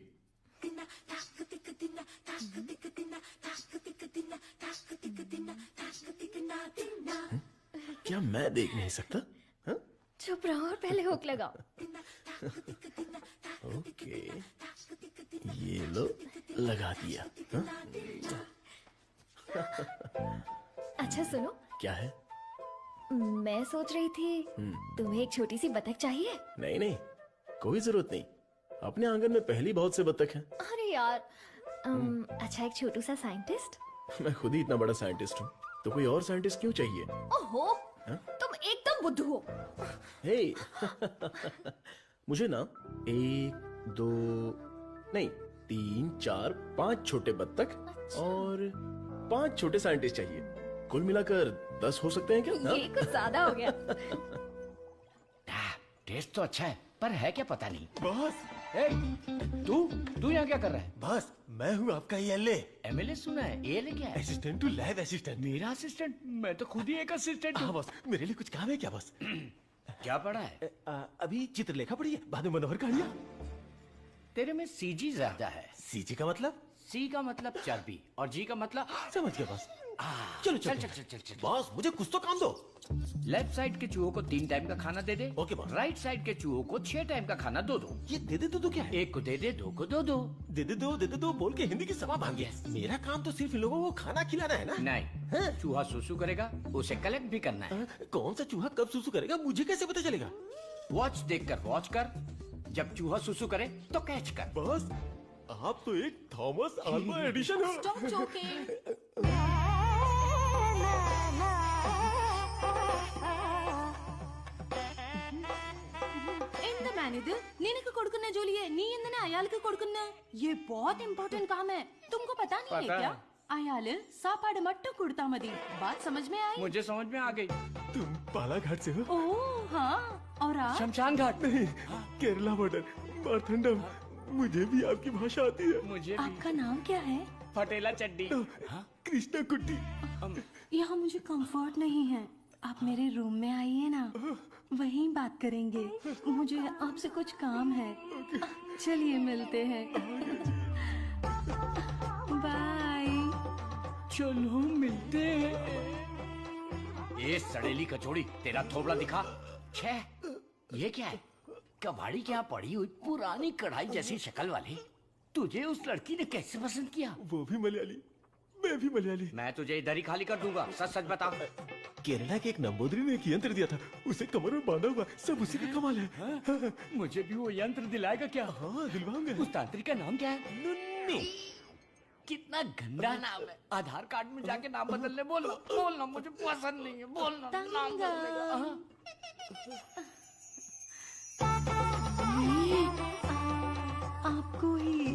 क्या मैं देख नहीं सकता? हा? चुप रहो और पहले हुक लगाओ। ओके, ये लो, लगा दिया। हा? अच्छा सुनो। क्या है? मैं सोच रही थी तुम्हें एक छोटी सी बतख चाहिए। नहीं नहीं, कोई जरूरत नहीं। अपने आंगन में पहली बहुत से बतख हैं। अरे यार, अच्छा एक छोटू सा साइंटिस्ट। मैं खुद ही इतना बड़ा साइंटिस्ट हूँ, तो कोई और साइंटिस्ट क्यों चाहिए? ओहो, तुम एकदम बुद्धू हो। हे मुझे ना 1 2 नहीं 3 4 5 छोटे बत्तख और 5 छोटे साइंटिस्ट चाहिए। कुल मिलाकर 10 हो सकते हैं क्या? ये कुछ ज्यादा हो गया। टेस्ट तो अच्छा है पर है क्या पता नहीं। बॉस तू यहाँ क्या कर रहा है? बॉस मैं हूँ आपका एमएलए। एमएलए सुना है, एएलए क्या है? Assistant to lab assistant. मेरा असिस्टेंट? मैं तो खुद ही एक असिस्टेंट हूँ। बॉस मेरे लिए कुछ काम है क्या बॉस? क्या पढ़ा है? अभी चित्रलेखा पढ़ी है, बाद में मनोहर कहानियां। तेरे में सीजी ज्यादा है। सीजी का मतलब? सी का मतलब चर्बी और जी का मतलब समझ गया बॉस। चलो चल चल चल चल चल। बॉस मुझे कुछ तो काम दो। लेफ्ट साइड के चूहों को 3 टाइम का खाना दे दे। Okay boss. राइट साइड के चूहों को 6 टाइम का खाना दो। ये दे दे दो क्या है? एक को दे दे, 2 को दो। दे दे दो बोल के हिंदी की सभा भांगे। मेरा काम तो सिर्फ इन लोगों को खाना खिलाना है ना? नहीं, चूहा सुसु करेगा, उसे कलेक्ट भी करना है। कौन सा चूहा कब सुसु करेगा मुझे कैसे पता चलेगा? वॉच देखकर वॉच कर, जब चूहा सुसु करे तो कैच कर। बॉस आप तो एक थॉमस अल्वा एडिशन हो। Stop joking. ఎంత మేనేది నేనకు కొడుకున్న జోలి है नी इंदने अयाल के కొడుకున్న ये बहुत इम्पोर्टेंट काम है तुमको पता नहीं है क्या? अयाल सापाड़ मट्टू कुड़ता मदी बात समझ में आई? मुझे समझ में आ गई। तुम बालाघाट से हो? ओह हाँ, और आप? शमशान घाट। नहीं, केरला बॉर्डर मारथंडम। मुझे भी आपकी भाषा आती है। मुझे भी। आपका नाम क्या है? फटेला चड्डी। कृष्णा कुट्टी। यहाँ मुझे कंफर्ट नहीं है, आप मेरे रूम में आइए ना, वहीं बात करेंगे। मुझे आपसे कुछ काम है। चलिए मिलते हैं। बाय। चलो मिलते हैं। ये सड़ेली कचौड़ी, तेरा थोबड़ा दिखा। छे, ये क्या है? कबाड़ी क्या पड़ी हुई पुरानी कढ़ाई जैसी शक्ल वाली। तुझे उस लड़की ने कैसे पसंद किया? वो भी मलयाली, मैं भी मलयाली। मैं तुझे इधर ही खाली कर दूंगा, सच सच बता। केरला के एक नंबोदरी ने एक यंत्र दिया था, उसे कमर में बांधा हुआ, सब उसी का कमाल है। मुझे भी वो यंत्र दिलाएगा क्या? हाँ दिलवाऊंगा। उस तांत्रिक का नाम क्या है? नुन्नू। कितना गंदा नाम है। आधार कार्ड में जाके नाम बदलने बोलना मुझे पसंद नहीं है। बोलना नाम बदलेगा। आपको ही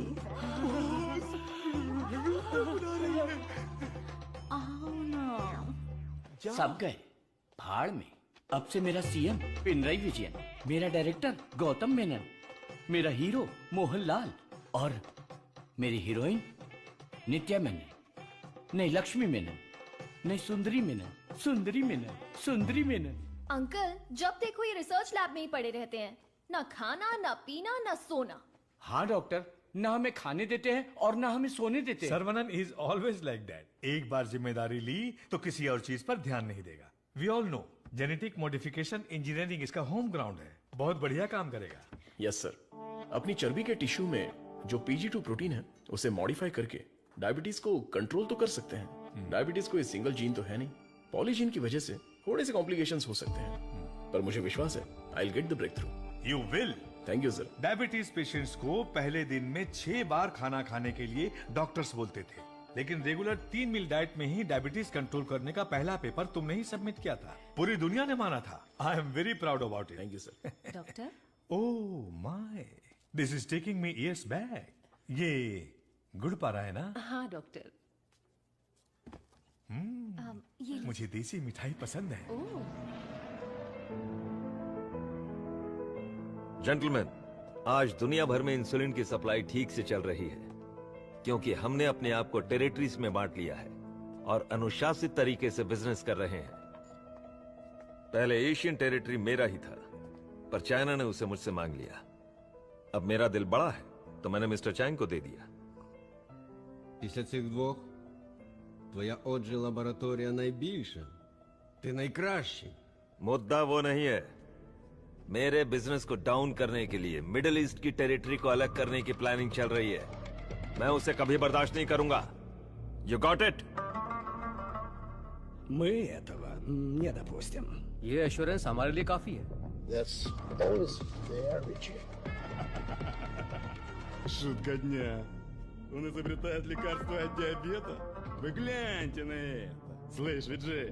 आओ ना। सब गए भाड़ में। अब से मेरा सीएम पिनराई विजयन, मेरा डायरेक्टर गौतम मेनन, मेरा हीरो मोहनलाल और मेरी हीरोइन नित्या मेनन। नहीं लक्ष्मी मेनन, नहीं सुंदरी मेनन, सुंदरी मेनन, सुंदरी मेनन। अंकल जब देखो ये रिसर्च लैब में ही पड़े रहते हैं, ना खाना ना पीना ना सोना। हाँ डॉक्टर, ना हमें खाने देते हैं और ना हमें सोने देते हैं। Saravanan is always like that. एक बार जिम्मेदारी ली तो किसी और चीज पर ध्यान नहीं देगा। We all know genetic modification engineering इसका होम ग्राउंड है। बहुत बढ़िया काम करेगा। Yes sir. अपनी चर्बी के टिश्यू में जो PG2 प्रोटीन है उसे मॉडिफाई करके डायबिटीज को कंट्रोल तो कर सकते हैं। डायबिटीज कोई सिंगल जीन तो है नहीं, पॉलीजीन की वजह से थोड़े से कॉम्प्लिकेशंस हो सकते हैं, पर मुझे विश्वास है I will get the breakthrough. You will. Thank you sir. Diabetes patients को पहले दिन में 6 बार खाना खाने के लिए डॉक्टर्स बोलते थे, लेकिन रेगुलर 3 मील डाइट में ही डायबिटीज कंट्रोल करने का पहला पेपर तुमने ही सबमिट किया था। पूरी दुनिया ने माना था। आई am very proud about it. Thank you sir. Doctor oh my, this is taking me years back. ये गुड़ पा रहा है ना? हाँ डॉक्टर। मुझे देसी मिठाई पसंद है। जेंटलमैन, आज दुनिया भर में इंसुलिन की सप्लाई ठीक से चल रही है क्योंकि हमने अपने आप को टेरिटरीज में बांट लिया है और अनुशासित तरीके से बिजनेस कर रहे हैं। पहले एशियन टेरिटरी मेरा ही था, पर चाइना ने उसे मुझसे मांग लिया। अब मेरा दिल बड़ा है तो मैंने मिस्टर चैंग को दे दिया। Після цих двох твоя отже лабораторія найбільша. Ти найкращий. मुद्दा वो नहीं है। मेरे बिजनेस को डाउन करने के लिए मिडिल ईस्ट की टेरिटरी को अलग करने की प्लानिंग चल रही है। मैं उसे कभी बर्दाश्त नहीं करूंगा। You got it? Мы этого не допустим। ये एश्योरेंस हमारे लिए काफी है। That's always fair, Richie. Шутка дня. Он изобретает лекарство от диабета? Вы гляньте на это. Слышь, Виджей,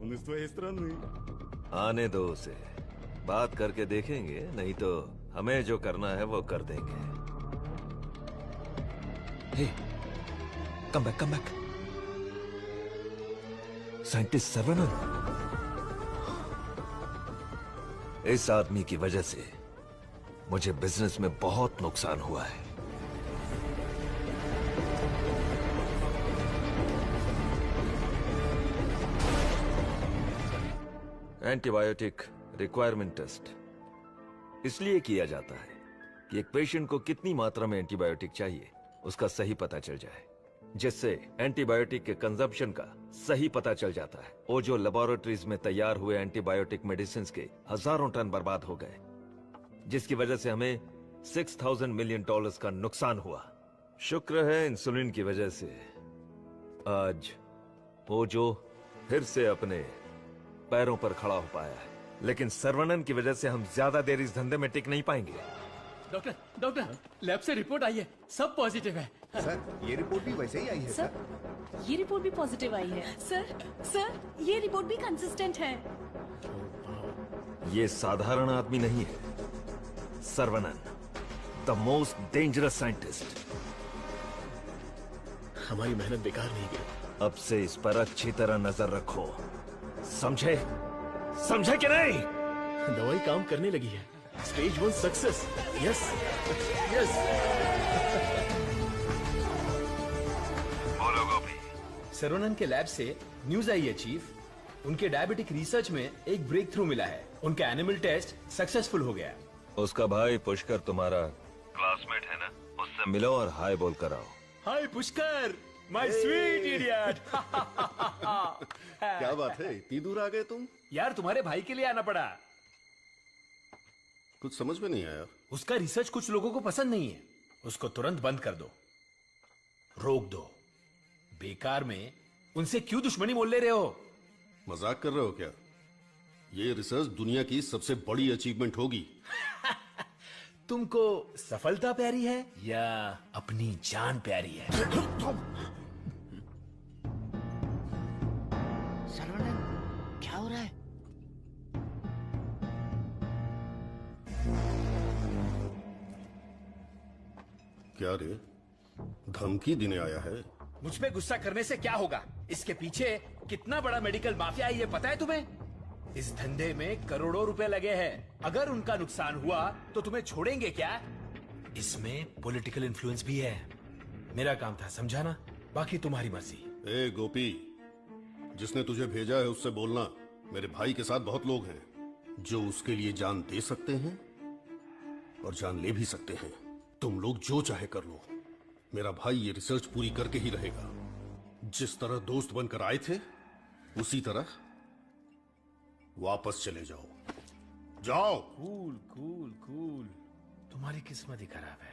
он из твоей страны. आने दो उसे, बात करके देखेंगे, नहीं तो हमें जो करना है वो कर देंगे। हे, कम बैक। साइंटिस्ट सर्वनन, इस आदमी की वजह से मुझे बिजनेस में बहुत नुकसान हुआ है। एंटीबायोटिक रिक्वायरमेंट टेस्ट इसलिए किया जाता है कि एक पेशेंट को कितनी मात्रा में एंटीबायोटिक चाहिए उसका सही पता चल जाए, जिससे एंटीबायोटिक के कंजप्शन का सही पता चल जाता है। वो जो लेबोरेटरीज में तैयार हुए एंटीबायोटिक मेडिसिन के हजारों टन बर्बाद हो गए, जिसकी वजह से हमें $6,000 मिलियन का नुकसान हुआ। शुक्र है इंसुलिन की वजह से आज वो जो फिर से अपने पैरों पर खड़ा हो पाया है, लेकिन सर्वनन की वजह से हम ज्यादा देर इस धंधे में टिक नहीं पाएंगे। डॉक्टर, लैब से रिपोर्ट आई है, सब पॉजिटिव है। सर, ये रिपोर्ट भी वैसे ही आई है सर। ये रिपोर्ट भी पॉजिटिव आई है। सर, ये रिपोर्ट भी कंसिस्टेंट है। ये साधारण आदमी नहीं है, Saravanan, the most dangerous scientist. हमारी मेहनत बेकार नहीं गई। अब से इस पर अच्छी तरह नजर रखो, समझे कि नहीं? दवाई काम करने लगी है। Stage 1 success. यस। बोलो गोपी। सर्वनन के लैब से न्यूज आई है चीफ, उनके डायबिटिक रिसर्च में एक ब्रेक थ्रू मिला है। उनका एनिमल टेस्ट सक्सेसफुल हो गया। उसका भाई पुष्कर तुम्हारा क्लासमेट है ना, उससे मिलो और हाय बोल कर आओ। हाय पुष्कर, माय स्वीट इडियट। क्या बात है, इतनी दूर आ गए तुम? यार तुम्हारे भाई के लिए आना पड़ा। कुछ समझ में नहीं आया। उसका रिसर्च कुछ लोगों को पसंद नहीं है, उसको तुरंत बंद कर दो, रोक दो। बेकार में उनसे क्यों दुश्मनी मोल ले रहे हो? मजाक कर रहे हो क्या? ये रिसर्च दुनिया की सबसे बड़ी अचीवमेंट होगी। तुमको सफलता प्यारी है या अपनी जान प्यारी है? सर्वनन, क्या हो रहा है? क्या रे, धमकी देने आया है? मुझ पे गुस्सा करने से क्या होगा? इसके पीछे कितना बड़ा मेडिकल माफिया है ये पता है तुम्हें? इस धंधे में करोड़ों रुपए लगे हैं। अगर उनका नुकसान हुआ तो तुम्हें छोड़ेंगे क्या? इसमें पॉलिटिकल इन्फ्लुएंस भी है। मेरा काम था समझाना, बाकी तुम्हारी मर्जी। ए गोपी, जिसने तुझे भेजा है उससे बोलना मेरे भाई के साथ बहुत लोग हैं जो उसके लिए जान दे सकते हैं और जान ले भी सकते हैं। तुम लोग जो चाहे कर लो, मेरा भाई ये रिसर्च पूरी करके ही रहेगा। जिस तरह दोस्त बनकर आए थे उसी तरह वापस चले जाओ। जाओ। कूल कूल कूल, तुम्हारी किस्मत ही खराब है।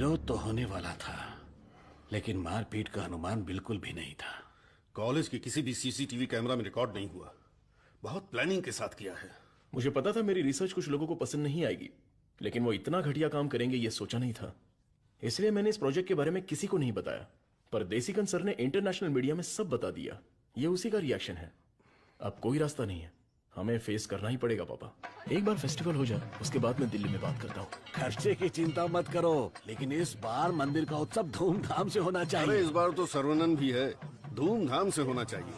विरोध तो होने वाला था, लेकिन मारपीट का अनुमान बिल्कुल भी नहीं था। कॉलेज के किसी भी सीसीटीवी कैमरा में रिकॉर्ड नहीं हुआ। बहुत प्लानिंग के साथ किया है। मुझे पता था मेरी रिसर्च कुछ लोगों को पसंद नहीं आएगी, लेकिन वो इतना घटिया काम करेंगे ये सोचा नहीं था। इसलिए मैंने इस प्रोजेक्ट के बारे में किसी को नहीं बताया, पर देसीकन सर ने इंटरनेशनल मीडिया में सब बता दिया। ये उसी का रिएक्शन है। अब कोई रास्ता नहीं है, हमें फेस करना ही पड़ेगा पापा। एक बार फेस्टिवल हो जाए, उसके बाद मैं दिल्ली में बात करता हूँ। खर्चे की चिंता मत करो, लेकिन इस बार मंदिर का उत्सव धूमधाम से होना चाहिए। अरे इस बार तो सर्वनन भी है, धूमधाम से होना चाहिए।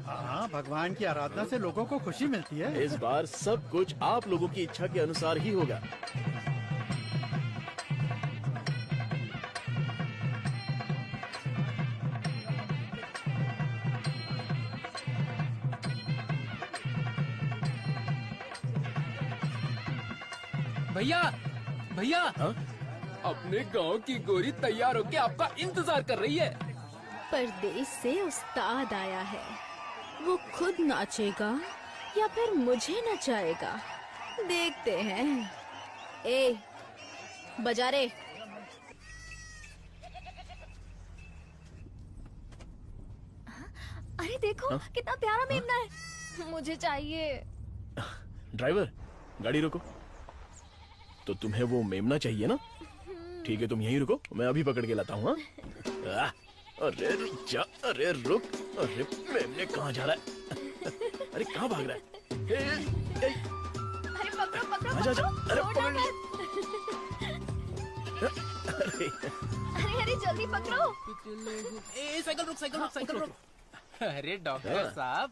हाँ, भगवान की आराधना से लोगों को खुशी मिलती है। इस बार सब कुछ आप लोगों की इच्छा के अनुसार ही होगा। भैया भैया, अपने गांव की गोरी तैयार होके आपका इंतजार कर रही है। परदेश से उस्ताद आया है, वो खुद नाचेगा या फिर मुझे नचाएगा, देखते हैं। ए, बजा रे। अरे देखो कितना प्यारा मेमना है, मुझे चाहिए। ड्राइवर, गाड़ी रोको। तो तुम्हें वो मेमना चाहिए ना? ठीक है, तुम यहीं रुको, मैं अभी पकड़ के लाता हूँ। अरे रुक जा, अरे रुक, अरे मेमने कहाँ जा रहा है? अरे कहाँ भाग रहा है? अरे पकड़ो पकड़ो आजा, आजा, अरे छोड़ना पकड़। मत। अरे जल्दी पकड़ो। साइकिल रुक, साइकिल रुक, साइकिल रुक। अरे डॉक्टर साहब,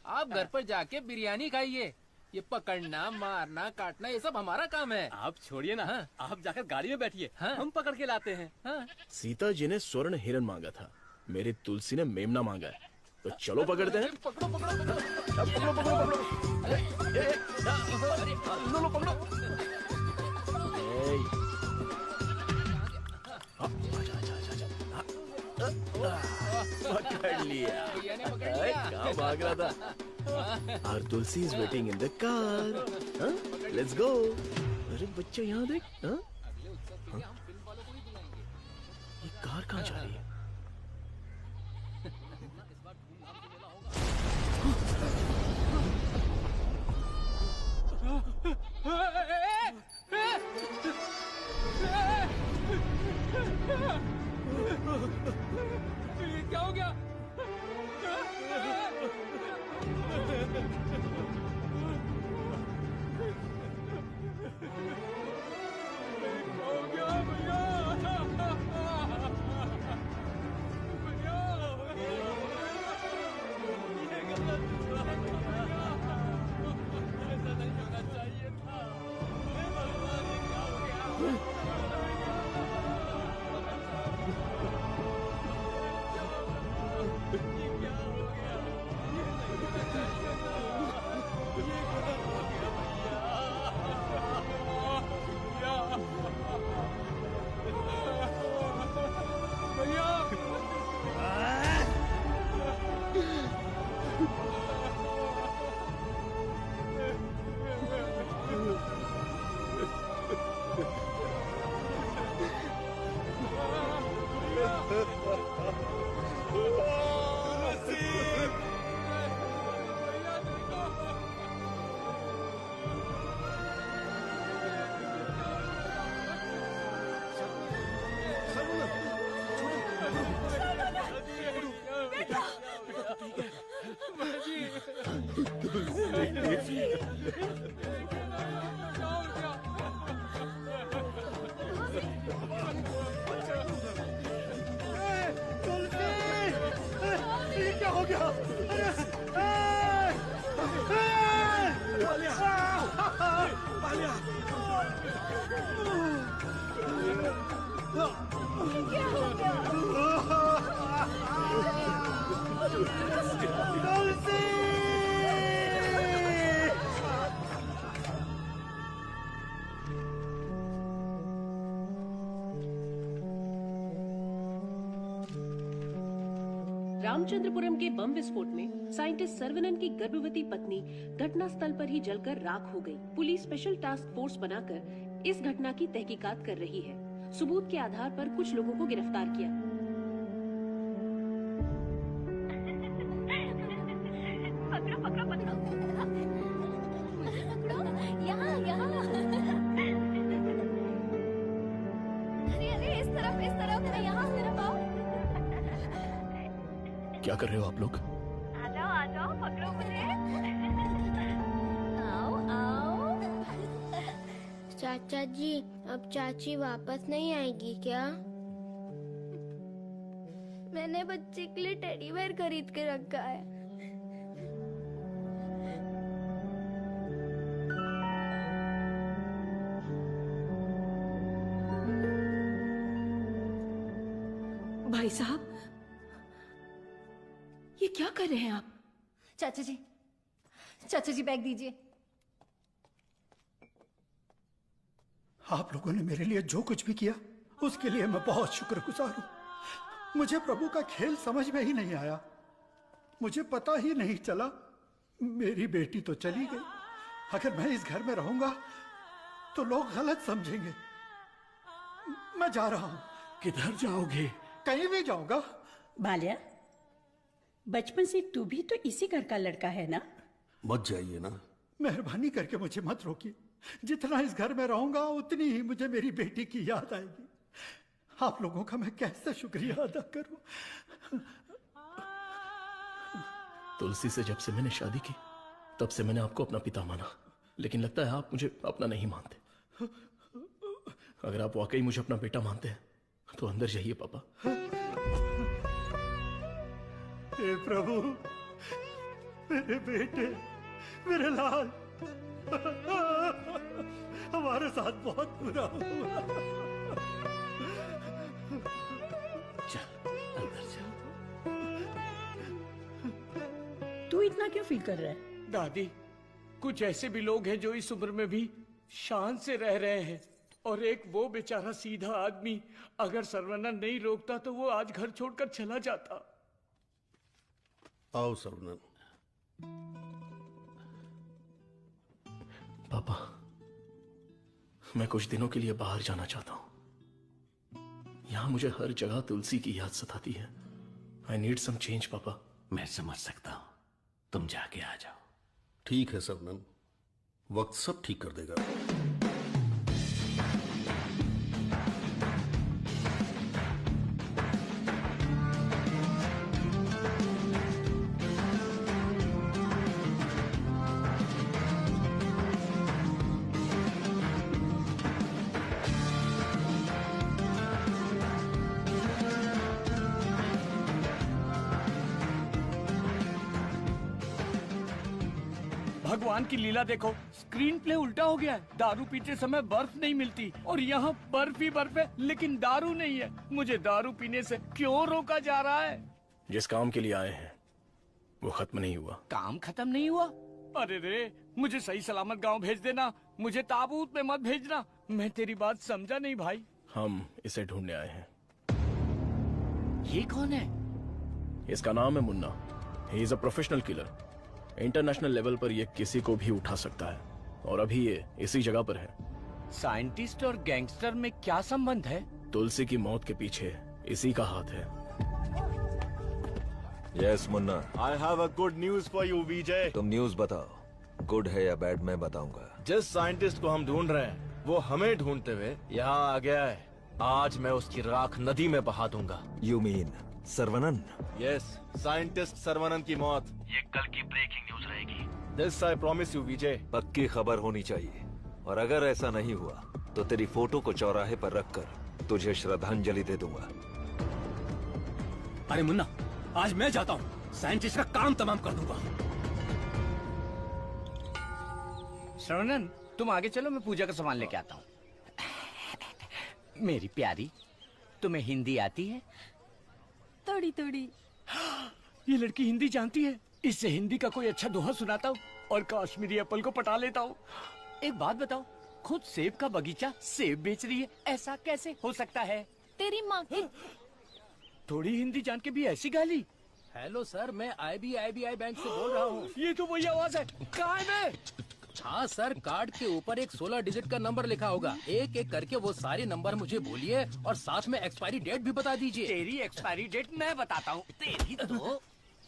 आप घर पर जाके बिरयानी खाइए। ये पकड़ना, मारना, काटना ये सब हमारा काम है। आप छोड़िए ना, आप जाकर गाड़ी में बैठिए, हम पकड़ के लाते हैं। सीता जी ने स्वर्ण हिरन मांगा था, मेरी तुलसी ने मेमना मांगा है, तो चलो पकड़ते हैं। पकड़ो पकड़ो पकड़ो, पकड़ो पकड़ो पकड़ो। अरे लो लो पकड़ो। पकड़ लिया। कहाँ भाग रहा था? Our Tulsi is waiting in the car. Let's go. अरे बच्चा यहाँ देख। ये कार कहाँ जा रही है? ये क्या हो गया? क्या हो गया? रामचंद्रपुरम के बम विस्फोट में साइंटिस्ट सर्वनन की गर्भवती पत्नी घटना स्थल पर ही जलकर राख हो गई। पुलिस स्पेशल टास्क फोर्स बनाकर इस घटना की तहकीकात कर रही है। सबूत के आधार पर कुछ लोगों को गिरफ्तार किया। पकड़ो पकड़ो पकड़ो, मुझे पकड़ो, यहाँ यहाँ। अरे अरे इस तरफ यहाँ सिर्फ आओ। क्या कर रहे हो आप लोग? आ जाओ पकड़ो मुझे। आओ आओ। चाचा जी, अब चाची वापस नहीं आएगी क्या? मैंने बच्चे के लिए टेडी बेयर खरीद के रखा है। भाई साहब, ये क्या कर रहे हैं आप? चाचा जी बैग दीजिए। आप लोगों ने मेरे लिए जो कुछ भी किया उसके लिए मैं बहुत शुक्रगुजार हूं। मुझे प्रभु का खेल समझ में ही नहीं आया। मुझे पता ही नहीं चला। मेरी बेटी तो चली गई। अगर मैं इस घर में रहूंगा तो लोग गलत समझेंगे। मैं जा रहा हूं। किधर जाओगे? कहीं भी जाऊंगा। बाल्या, बचपन से तू भी तो इसी घर का लड़का है ना? मत जाइए ना। मेहरबानी करके मुझे मत रोकिए। जितना इस घर में रहूंगा उतनी ही मुझे मेरी बेटी की याद आएगी। आप लोगों का मैं कैसे शुक्रिया अदा करूं। तुलसी से जब से मैंने शादी की तब से मैंने आपको अपना पिता माना, लेकिन लगता है आप मुझे अपना नहीं मानते। अगर आप वाकई मुझे अपना बेटा मानते हैं तो अंदर जाइए पापा। हे प्रभु, मेरे बेटे, मेरे लाल, हमारे साथ बहुत बुरा हुआ। तू इतना क्यों फील कर रहा है? दादी, कुछ ऐसे भी लोग हैं जो इस उम्र में भी शान से रह रहे हैं, और एक वो बेचारा सीधा आदमी, अगर सर्वनंद नहीं रोकता तो वो आज घर छोड़कर चला जाता। आओ सर्वनंद। पापा, मैं कुछ दिनों के लिए बाहर जाना चाहता हूं। यहां मुझे हर जगह तुलसी की याद सताती है। आई नीड सम चेंज पापा। मैं समझ सकता हूं, तुम जाके आ जाओ। ठीक है सर्वनंद, वक्त सब ठीक कर देगा। भगवान की लीला देखो, स्क्रीन प्ले उल्टा हो गया है। दारू पीते समय बर्फ नहीं मिलती और यहाँ बर्फ ही बर्फ है, लेकिन दारू नहीं है। मुझे दारू पीने से क्यों रोका जा रहा है? जिस काम के लिए आए हैं वो खत्म नहीं हुआ। काम खत्म नहीं हुआ? अरे रे, मुझे सही सलामत गांव भेज देना। मुझे ताबूत में मत भेजना। मैं तेरी बात समझा नहीं भाई। हम इसे ढूंढने आए हैं। ये कौन है? इसका नाम है मुन्ना। ही is a professional killer. International level पर ये किसी को भी उठा सकता है, और अभी ये इसी जगह पर है। साइंटिस्ट और गैंगस्टर में क्या संबंध है? तुलसी की मौत के पीछे इसी का हाथ है। Yes Munna, I have a good news for you Vijay. तुम न्यूज बताओ। गुड है या बैड मैं बताऊंगा। जिस साइंटिस्ट को हम ढूंढ रहे हैं वो हमें ढूंढते हुए यहाँ आ गया है। आज मैं उसकी राख नदी में बहा दूंगा। You mean Sarvanand? Yes, scientist Sarvanand की मौत ये कल की ब्रेकिंग न्यूज रहेगी। This I promise you Vijay. पक्की खबर होनी चाहिए, और अगर ऐसा नहीं हुआ तो तेरी फोटो को चौराहे पर रखकर तुझे श्रद्धांजलि दे दूंगा। अरे मुन्ना, आज मैं जाता हूँ, साइंटिस्ट का काम तमाम कर दूंगा। श्रवणन, तुम आगे चलो, मैं पूजा का सामान लेके आता हूँ। मेरी प्यारी, तुम्हें हिंदी आती है? थोड़ी थोड़ी। ये लड़की हिंदी जानती है। इससे हिंदी का कोई अच्छा दोहा सुनाता हूँ और कश्मीरी एप्पल को पटा लेता हूँ। एक बात बताओ, खुद सेब का बगीचा सेब बेच रही है, ऐसा कैसे हो सकता है? तेरी माँ की थोड़ी हिंदी जान के भी ऐसी गाली। हेलो सर, मैं IBI बैंक से बोल रहा हूँ। ये तो वही आवाज है। कहाँ है मैं? हाँ सर, कार्ड के ऊपर एक 16 डिजिट का नंबर लिखा होगा। एक एक करके वो सारे नंबर मुझे बोलिए और साथ में एक्सपायरी डेट भी बता दीजिए। तेरी एक्सपायरी डेट मैं बताता हूँ। तेरी तो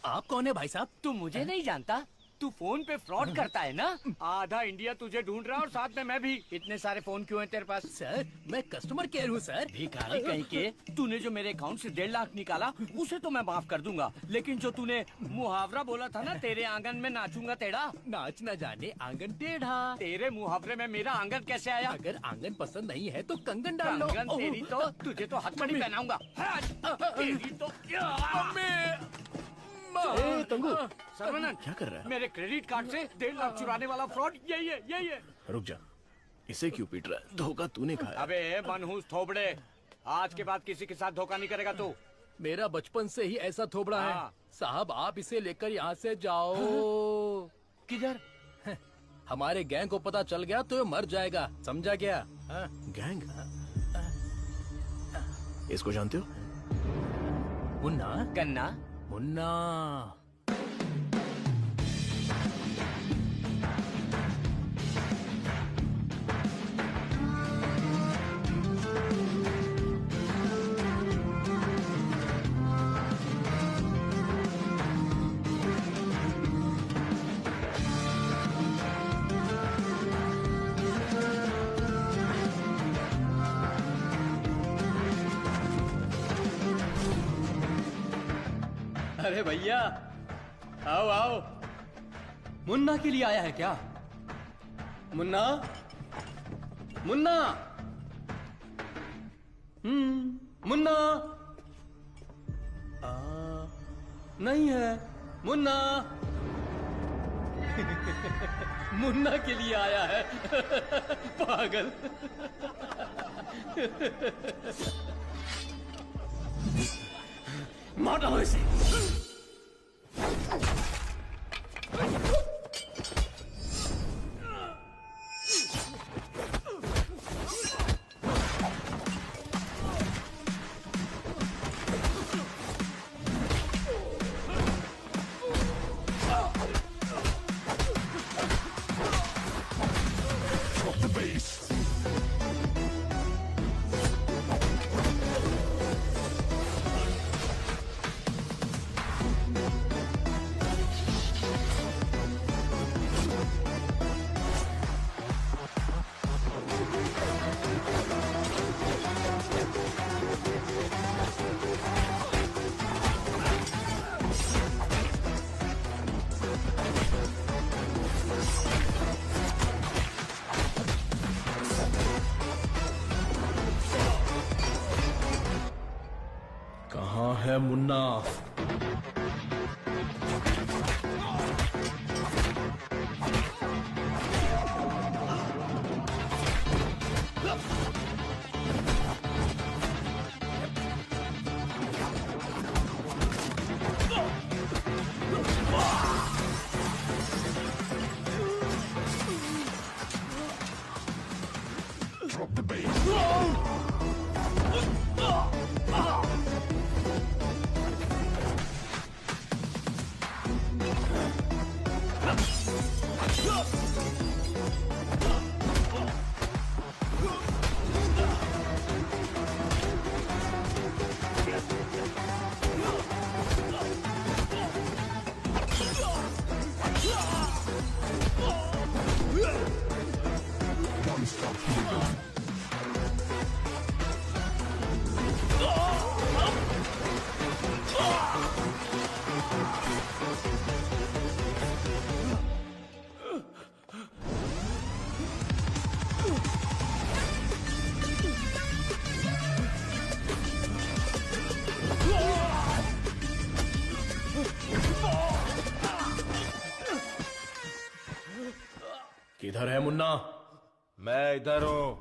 आप कौन है भाई साहब? तू मुझे नहीं जानता? तू फोन पे फ्रॉड करता है ना? आधा इंडिया तुझे ढूंढ रहा है और साथ में मैं भी। इतने सारे फोन क्यों हैं तेरे पास? सर मैं कस्टमर केयर हूँ सर। भिखारी कहीं के। तूने जो मेरे अकाउंट से 1.5 लाख निकाला उसे तो मैं माफ कर दूंगा, लेकिन जो तूने मुहावरा बोला था ना, तेरे आंगन में नाचूंगा टेढ़ा, नाच न जाने आंगन टेढ़ा। तेरे मुहावरे में मेरा आंगन कैसे आया? अगर आंगन पसंद नहीं है तो कंगन डाल लो। कंगन तेरी तो, तुझे तो हथकड़ी पहनाऊंगा। तेरी तो तंगू सर्वनन, क्या कर रहा है? मेरे क्रेडिट कार्ड से 1.5 लाख चुराने वाला फ्रॉड यही है। रुक जा, इसे क्यों पीट रहा है? धोखा तूने खाया। अबे मनहूस थोबड़े, आज के बाद किसी के साथ धोखा नहीं करेगा तू। मेरा बचपन से ही ऐसा थोबड़ा है साहब। आप इसे लेकर यहाँ से जाओ। किधर? हमारे गैंग को पता चल गया तो ये मर जाएगा, समझा क्या? गैंग? इसको जानते हो? मुन्ना गन्ना मुन्ना। अरे भैया, आओ आओ। मुन्ना के लिए आया है क्या? मुन्ना मुन्ना मुन्ना नहीं है मुन्ना। मुन्ना के लिए आया है। पागल। मार डालो इसे। कहाँ है मुन्ना? किधर है मुन्ना? मैं इधर हूं।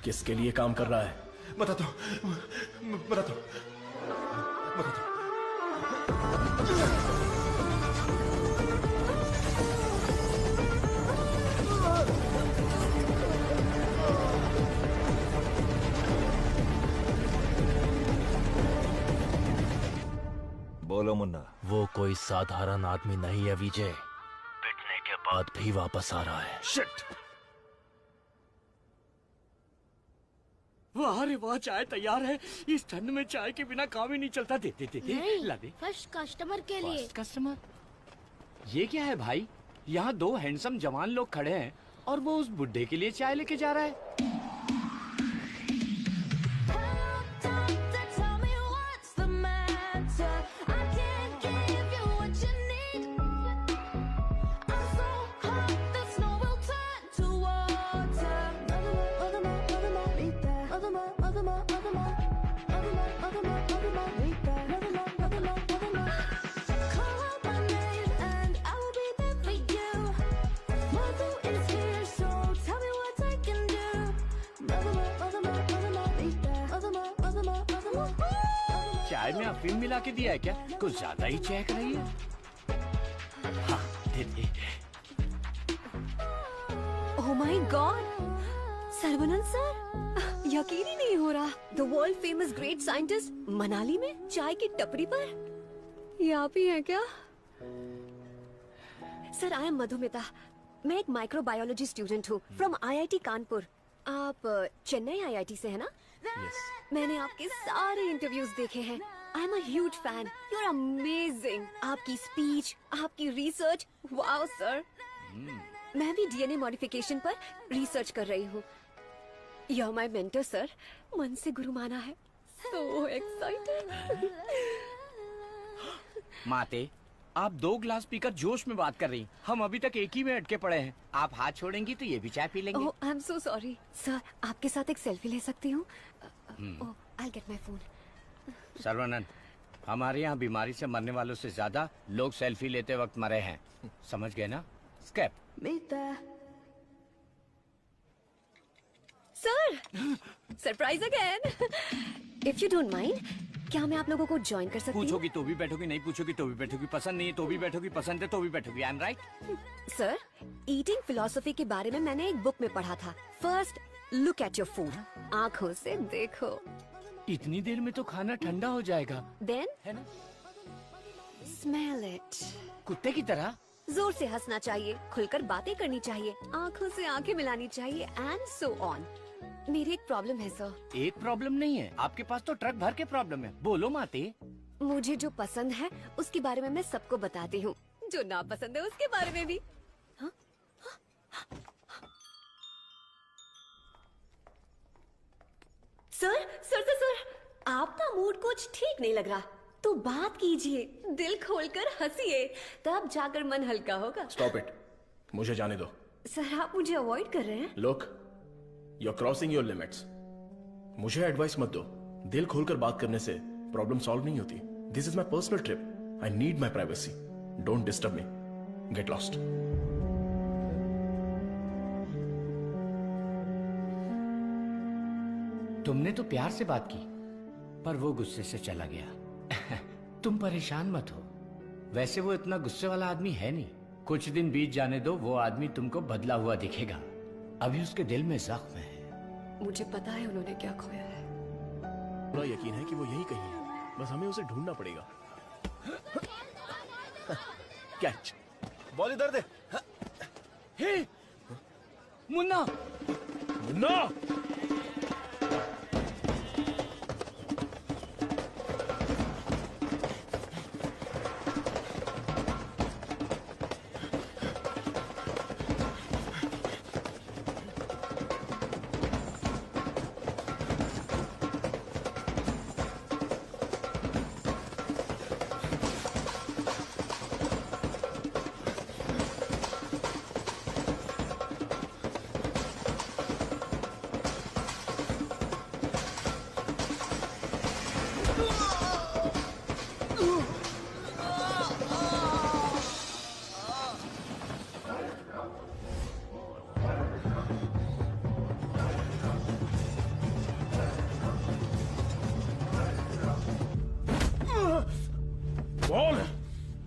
किसके लिए काम कर रहा है? बताता हूँ, बताता हूँ, बताता हूँ। बोलो मुन्ना। वो कोई साधारण आदमी नहीं है विजय, पिटने के बाद भी वापस आ रहा है। शिट! वाह रे वाह, चाय तैयार है। इस ठंड में चाय के बिना काम ही नहीं चलता। दे दे दे दे, ला दे। फर्स्ट कस्टमर के लिए। First customer? ये क्या है भाई? यहाँ दो हैंडसम जवान लोग खड़े हैं और वो उस बुड्ढे के लिए चाय लेके जा रहा है। चाय में अफीम मिला के दिया है क्या? कुछ ज्यादा ही चहक रही है। हाँ, दे दे। ओह माय गॉड, सर्वनंद सर, यकीन ही नहीं हो रहा। The world famous great scientist Manali में चाय की टपरी पर। ये आप ही हैं क्या? Sir, I am Madhumita. मैं एक माइक्रोबायोलॉजी स्टूडेंट हूँ फ्रॉम IIT कानपुर। आप चेन्नई IIT से है ना? Yes. मैंने आपके सारे इंटरव्यूज देखे हैं। I am a huge fan. You are amazing. आपकी स्पीच, आपकी रिसर्च, वाओ सर। मैं भी DNA मॉडिफिकेशन पर रिसर्च कर रही हूँ। You are my mentor sir. मन से गुरु माना है। So excited. माते, आप 2 गिलास पीकर जोश में बात कर रही। हम अभी तक एक ही में अटके पड़े हैं। आप हाथ छोड़ेंगी तो ये भी चाय पी लेंगे। Oh, I am so sorry sir. आपके साथ एक सेल्फी ले सकती हूँ? Oh, I get my phone. Sarvanand, हमारे यहाँ बीमारी से मरने वालों से ज्यादा लोग सेल्फी लेते वक्त मरे हैं। समझ गए ना? Escape. Sir, surprise again. If you don't mind, क्या मैं आप लोगों को ज्वाइन कर सकती हूँ? पूछोगी तो भी बैठोगी, नहीं पूछोगी तो भी बैठोगी, पसंद नहीं है तो भी बैठोगी, पसंद है तो भी बैठोगी। I am right? Sir, eating philosophy के बारे में मैंने एक बुक में पढ़ा था। First look at your food, आंखों से देखो। इतनी देर में तो खाना ठंडा हो जाएगा। देन है ना? Smell it. कुत्ते की तरह जोर से हंसना चाहिए, खुलकर बातें करनी चाहिए, आंखों से आंखें मिलानी चाहिए, एंड सो ऑन। मेरी एक प्रॉब्लम है सर। एक प्रॉब्लम नहीं है, आपके पास तो ट्रक भर के प्रॉब्लम है। बोलो माते। मुझे जो पसंद है उसके बारे में मैं सबको बताती हूँ, जो ना पसंद है उसके बारे में भी। हाँ? सर सर सर सर, आपका मूड कुछ ठीक नहीं लग रहा, तो बात कीजिए, दिल खोलकर हंसिए, तब जाकर मन हल्का होगा। स्टॉप इट, मुझे जाने दो। सर, आप मुझे अवॉइड कर रहे हैं। Look, you are crossing your limits. मुझे एडवाइस मत दो। दिल खोलकर बात करने से प्रॉब्लम सॉल्व नहीं होती। This is my personal trip. I need my privacy. Don't disturb me. Get lost. तुमने तो प्यार से बात की, पर वो गुस्से से चला गया। तुम परेशान मत हो। वैसे वो इतना गुस्से वाला आदमी है नहीं। कुछ दिन बीत जाने दो, वो आदमी तुमको बदला हुआ दिखेगा। अभी उसके दिल में जख्म है। मुझे पता है उन्होंने क्या खोया है। पूरा यकीन है कि वो यही कहीं है, बस हमें उसे ढूंढना पड़ेगा। कैच। बॉल इधर दे। हे मुन्ना, मुन्ना!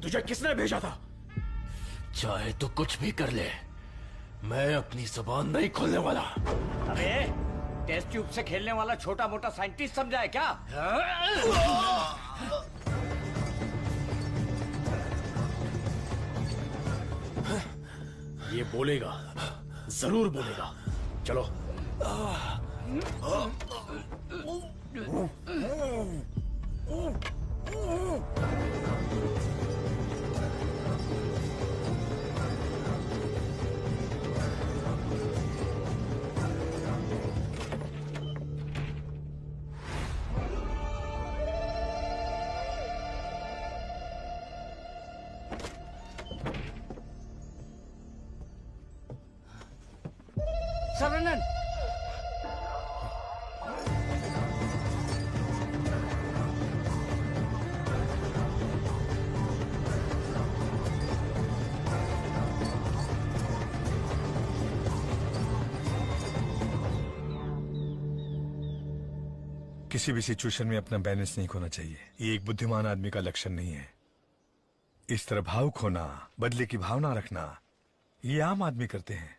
तुझे किसने भेजा था? चाहे तो कुछ भी कर ले, मैं अपनी जुबान नहीं खोलने वाला। अबे टेस्ट ट्यूब से खेलने वाला छोटा मोटा साइंटिस्ट समझा है क्या? ये बोलेगा, जरूर बोलेगा। चलो। सर्वनन, किसी भी सिचुएशन में अपना बैलेंस नहीं खोना चाहिए। ये एक बुद्धिमान आदमी का लक्षण नहीं है। इस तरह भाव खोना, बदले की भावना रखना, ये आम आदमी करते हैं।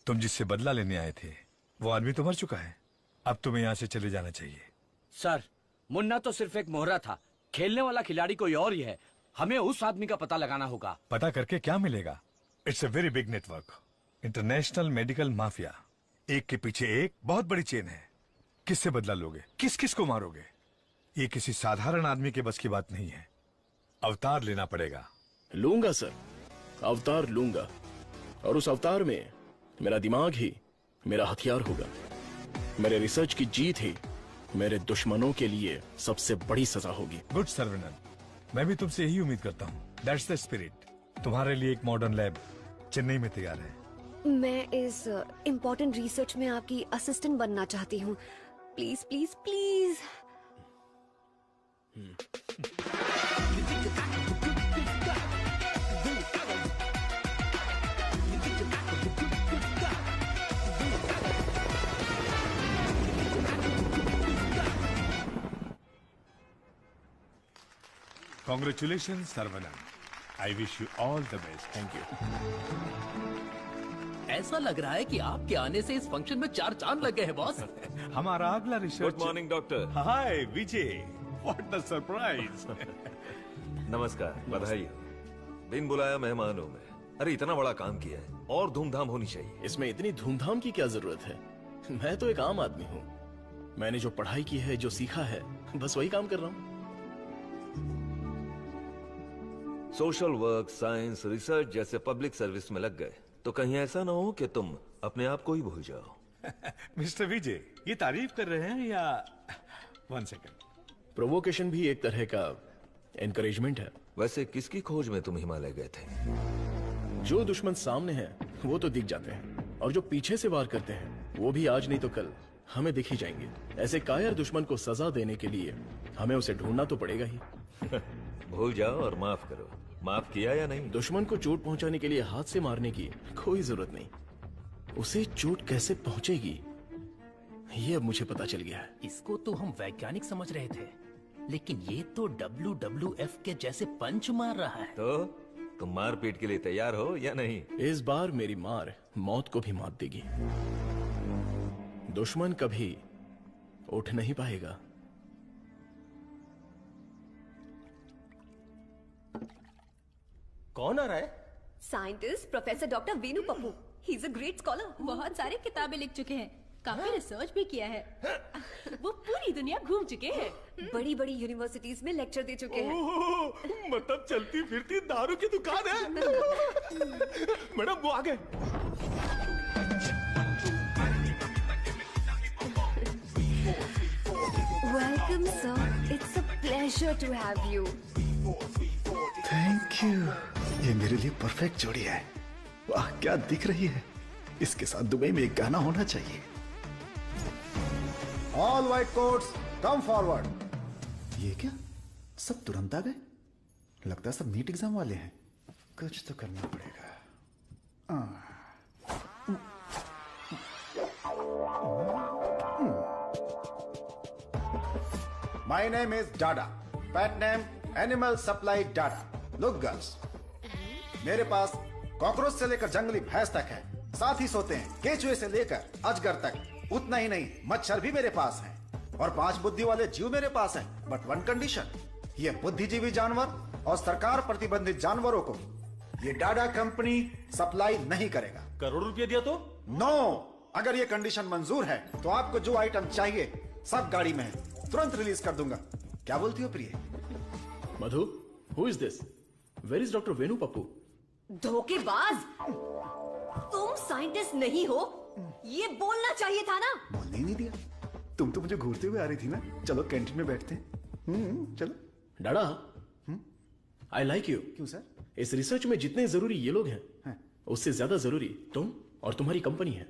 तुम जिससे बदला लेने आए थे वो आदमी तो मर चुका है। अब तुम्हें यहाँ से चले जाना चाहिए। सर, मुन्ना तो सिर्फ एक मोहरा था, खेलने वाला खिलाड़ी कोई और ही है। हमें उस आदमी का पता लगाना होगा। पता करके क्या मिलेगा? It's a very big network, international medical mafia. एक के पीछे एक बहुत बड़ी चेन है। किससे बदला लोगे? किस किस को मारोगे? ये किसी साधारण आदमी के बस की बात नहीं है। अवतार लेना पड़ेगा। लूंगा सर, अवतार लूंगा। और उस अवतार में मेरा दिमाग ही मेरा हथियार होगा। मेरे रिसर्च की जीत ही मेरे दुश्मनों के लिए सबसे बड़ी सजा होगी। गुड सर्वनन, मैं भी तुमसे यही उम्मीद करता हूँ। That's the spirit. तुम्हारे लिए एक मॉडर्न लैब चेन्नई में तैयार है। मैं इस इम्पोर्टेंट रिसर्च में आपकी असिस्टेंट बनना चाहती हूँ। Please please please. Congratulation Saravanan, I wish you all the best. Thank you. ऐसा लग रहा है कि आपके आने से इस फंक्शन में 4 चांद लग गए हैं बॉस। हमारा अगला research. Good morning doctor. Hi Vijay, what the surprise. नमस्कार, बधाई हो। बिन बुलाया मेहमान हूं मैं। अरे इतना बड़ा काम किया है और धूमधाम होनी चाहिए। इसमें इतनी धूमधाम की क्या जरूरत है? मैं तो एक आम आदमी हूँ। मैंने जो पढ़ाई की है, जो सीखा है, बस वही काम कर रहा हूँ। सोशल वर्क, साइंस, रिसर्च जैसे पब्लिक सर्विस में लग गए तो कहीं ऐसा ना हो कि तुम अपने आप को ही भूल जाओ। मिस्टर विजय, ये तारीफ कर रहे हैं या? 1 सेकंड। प्रोवोकेशन भी एक तरह का एनकरेजमेंट है। वैसे किसकी खोज में तुम हिमालय गए थे? जो दुश्मन सामने हैं वो तो दिख जाते हैं, और जो पीछे से वार करते हैं वो भी आज नहीं तो कल हमें दिख ही जाएंगे। ऐसे कायर दुश्मन को सजा देने के लिए हमें उसे ढूंढना तो पड़ेगा ही। भूल जाओ और माफ करो। माफ किया या नहीं? दुश्मन को चोट पहुंचाने के लिए हाथ से मारने की कोई जरूरत नहीं। उसे चोट कैसे पहुंचेगी ये अब मुझे पता चल गया है। इसको तो हम वैज्ञानिक समझ रहे थे, लेकिन ये तो WWF के जैसे पंच मार रहा है। तो तुम मारपीट के लिए तैयार हो या नहीं? इस बार मेरी मार मौत को भी मात देगी। दुश्मन कभी उठ नहीं पाएगा। कौन आ रहा है? Scientist professor doctor Veenu Pappu. He is a great scholar. बहुत सारी किताबें लिख चुके हैं, काफी रिसर्च भी किया है। वो पूरी दुनिया घूम चुके हैं। बड़ी बड़ी यूनिवर्सिटीज में लेक्चर दे चुके हैं। मतलब चलती फिरती दारू की दुकान है। मैडम वो आ गए। Welcome sir, it's a pleasure to have you. Thank you. ये मेरे लिए परफेक्ट जोड़ी है। वाह क्या दिख रही है। इसके साथ दुबई में एक गाना होना चाहिए। All white quotes come forward. ये क्या, सब तुरंत आ गए? लगता है सब नीट एग्जाम वाले हैं। कुछ तो करना पड़ेगा। My name is Dada. Pet name Animal Supply Dada. Look girls, मेरे पास कॉकरोच से लेकर जंगली भैंस तक है, साथ ही सोते हैं केचुए से लेकर अजगर तक। उतना ही नहीं, मच्छर भी मेरे पास हैं और 5 बुद्धि वाले जीव मेरे पास हैं। बट वन कंडीशन, ये बुद्धिजीवी जानवर और सरकार प्रतिबंधित जानवरों को ये डाडा कंपनी सप्लाई नहीं करेगा। करोड़ों रुपया दिया तो? नो, अगर ये कंडीशन मंजूर है तो आपको जो आइटम चाहिए सब गाड़ी में है, तुरंत रिलीज कर दूंगा। क्या बोलती हो प्रिय? Madhu, who is this? Where is doctor Venu Pappu? धोखेबाज, तुम साइंटिस्ट नहीं हो, ये बोलना चाहिए था ना। बोलने ही नहीं दिया। तुम तो मुझे घूरते हुए आ रही थी ना। चलो कैंटीन में बैठते हैं। चलो। डाडा, आई लाइक यू। क्यों सर? इस रिसर्च में जितने जरूरी ये लोग हैं, उससे ज्यादा जरूरी तुम और तुम्हारी कंपनी है।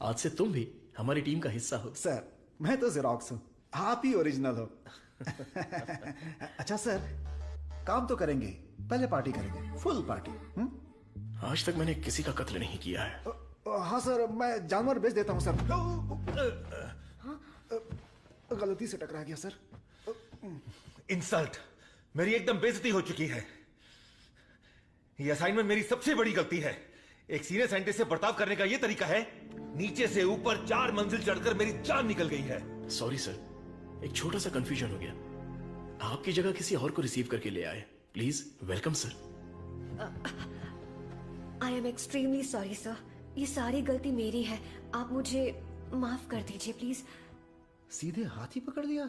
आज से तुम भी हमारी टीम का हिस्सा हो। सर, मैं तो जेरोक्स हूं, आप ही ओरिजिनल हो। अच्छा सर, काम तो करेंगे, पहले पार्टी करेंगे, फुल पार्टी। आज तक मैंने किसी का कत्ल नहीं किया है। हाँ सर, मैं जानवर बेच देता हूँ सर। गलती से टकरा गया सर। इंसल्ट, मेरी एकदम बेइज्जती हो चुकी है। ये असाइनमेंट मेरी सबसे बड़ी गलती है। एक सीनियर साइंटिस्ट से बर्ताव करने का ये तरीका है? नीचे से ऊपर 4 मंजिल चढ़कर मेरी जान निकल गई है। सॉरी सर, एक छोटा सा कंफ्यूजन हो गया। आपकी जगह किसी और को रिसीव करके ले आए। Please welcome sir. I am extremely sorry sir, ये सारी गलती मेरी है, आप मुझे माफ कर दीजिए प्लीज। सीधे हाथ ही पकड़ लिया।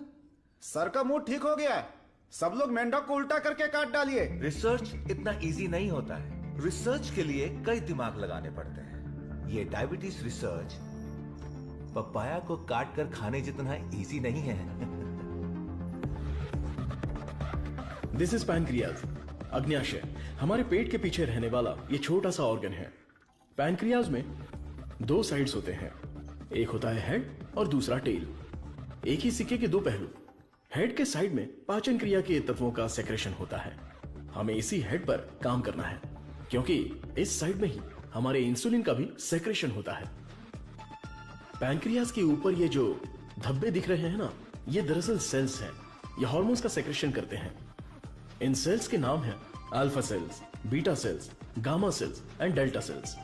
सर का मूड ठीक हो गया है, सब लोग मेंढक को उल्टा करके काट डालिए। रिसर्च इतना इजी नहीं होता है। रिसर्च के लिए कई दिमाग लगाने पड़ते हैं। ये डायबिटीज रिसर्च पपाया को काट कर खाने जितना इजी नहीं है। दिस इज पैनक्रियाज, अग्न्याशय, हमारे पेट के पीछे रहने वाला ये छोटा सा ऑर्गन है। पैनक्रियाज में 2 साइड्स होते हैं, एक होता है हेड और दूसरा टेल। एक ही सिक्के के 2 पहलू। हेड के साइड में पाचन क्रिया के तत्वों का सेक्रेशन होता है। हमें इसी हेड पर काम करना है, क्योंकि इस साइड में ही हमारे इंसुलिन का भी सेक्रेशन होता है। पैनक्रियाज के ऊपर ये जो धब्बे दिख रहे हैं ना, ये दरअसल सेल्स हैं। ये हार्मोन्स का सेक्रेशन करते हैं। इन सेल्स के नाम हैं alpha cells, beta cells, gamma cells and delta cells.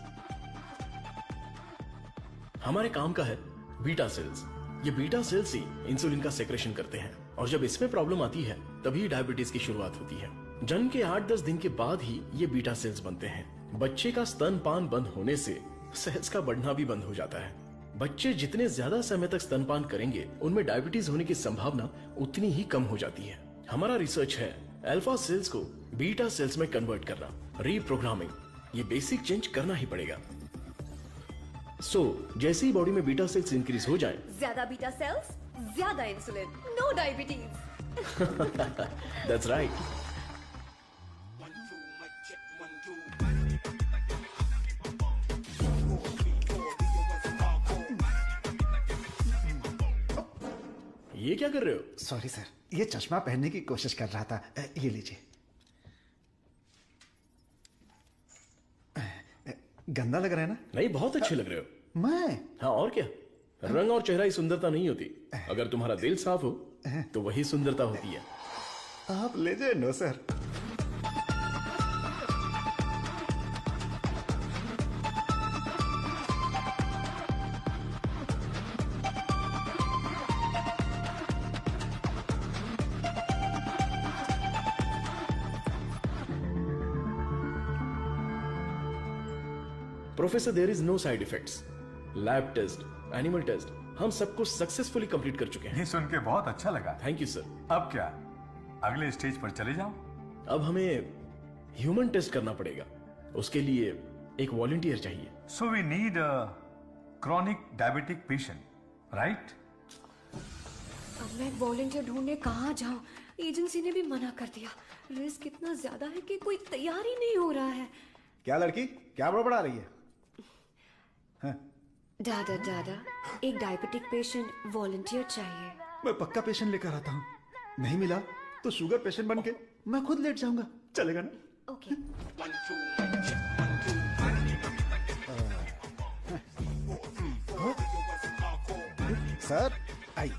हमारे काम का है बीटा सेल्स। ये बीटा सेल्स ही इंसुलिन का सेक्रेशन करते हैं, और जब इसमें प्रॉब्लम आती है तभी डायबिटीज की शुरुआत होती है। जन्म के 8-10 दिन के बाद ही ये बीटा सेल्स बनते हैं। बच्चे का स्तनपान बंद होने से सेल्स का बढ़ना भी बंद हो जाता है। बच्चे जितने ज्यादा समय तक स्तनपान करेंगे, उनमें डायबिटीज होने की संभावना उतनी ही कम हो जाती है। हमारा रिसर्च है अल्फा सेल्स को बीटा सेल्स में कन्वर्ट करना, रीप्रोग्रामिंग। ये बेसिक चेंज करना ही पड़ेगा। जैसे ही बॉडी में बीटा सेल्स इंक्रीज हो जाएं, ज्यादा बीटा सेल्स, ज्यादा insulin, no diabetes. That's right. ये क्या कर रहे हो? सॉरी सर, ये चश्मा पहनने की कोशिश कर रहा था। ये लीजिए। गंदा लग रहा है ना? नहीं, बहुत अच्छे लग रहे हो। मैं? हाँ, और क्या। रंग और चेहरा ही सुंदरता नहीं होती, अगर तुम्हारा दिल साफ हो तो वही सुंदरता होती है। आप लेजेंड हो sir. Professor, there is no side effects. Lab test, animal test, हम सब कुछ सक्सेसफुली कंप्लीट कर चुके हैं। ये सुन के बहुत अच्छा लगा। Thank you sir. अब क्या, अगले स्टेज पर चले जाओ? अब हमें ह्यूमन टेस्ट करना पड़ेगा। उसके लिए एक वॉलंटियर चाहिए। So we need a chronic diabetic patient, right? अब मैं वॉलंटियर ढूंढने कहाँ जाऊँ? एजेंसी ने भी मना कर दिया। रिस्क इतना ज्यादा है कि कोई तैयार ही नहीं हो रहा है। क्या लड़की, क्या बड़बड़ा रही है? दादा दादा, एक डायबिटिक पेशेंट वॉलंटियर चाहिए। मैं पक्का पेशेंट लेकर आता हूँ। नहीं मिला तो शुगर पेशेंट बन के मैं खुद लेट जाऊंगा। चलेगा ना? ओके। सर, आई।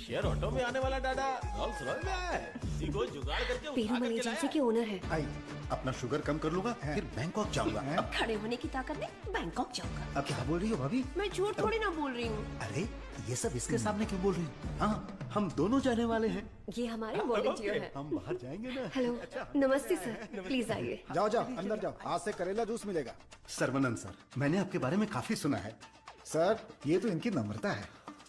शेयर ऑटो में आने वाला डाडा रोल्स रॉयस में आया है। इसी को जुगाड़ करके पेरूमल एजेंसी के ओनर है। आई अपना शुगर कम कर लूंगा, फिर बैंकॉक जाऊंगा। अब खड़े होने की ताकत में बैंकॉक जाऊंगा। अब क्या बोल रही हो भाभी? मैं झूठ थोड़ी ना बोल रही हूँ। अरे ये सब इसके सामने क्यों बोल रही हो? हाँ, हम दोनों जाने वाले हैं। ये हमारे वॉलंटियर हैं। हम बाहर जाएंगे ना। हेलो, नमस्ते सर, प्लीज आइए। जाओ जाओ अंदर जाओ, आज से करेला जूस मिलेगा। सर्वनंद सर, मैंने आपके बारे में काफी सुना है। सर ये तो इनकी नम्रता है,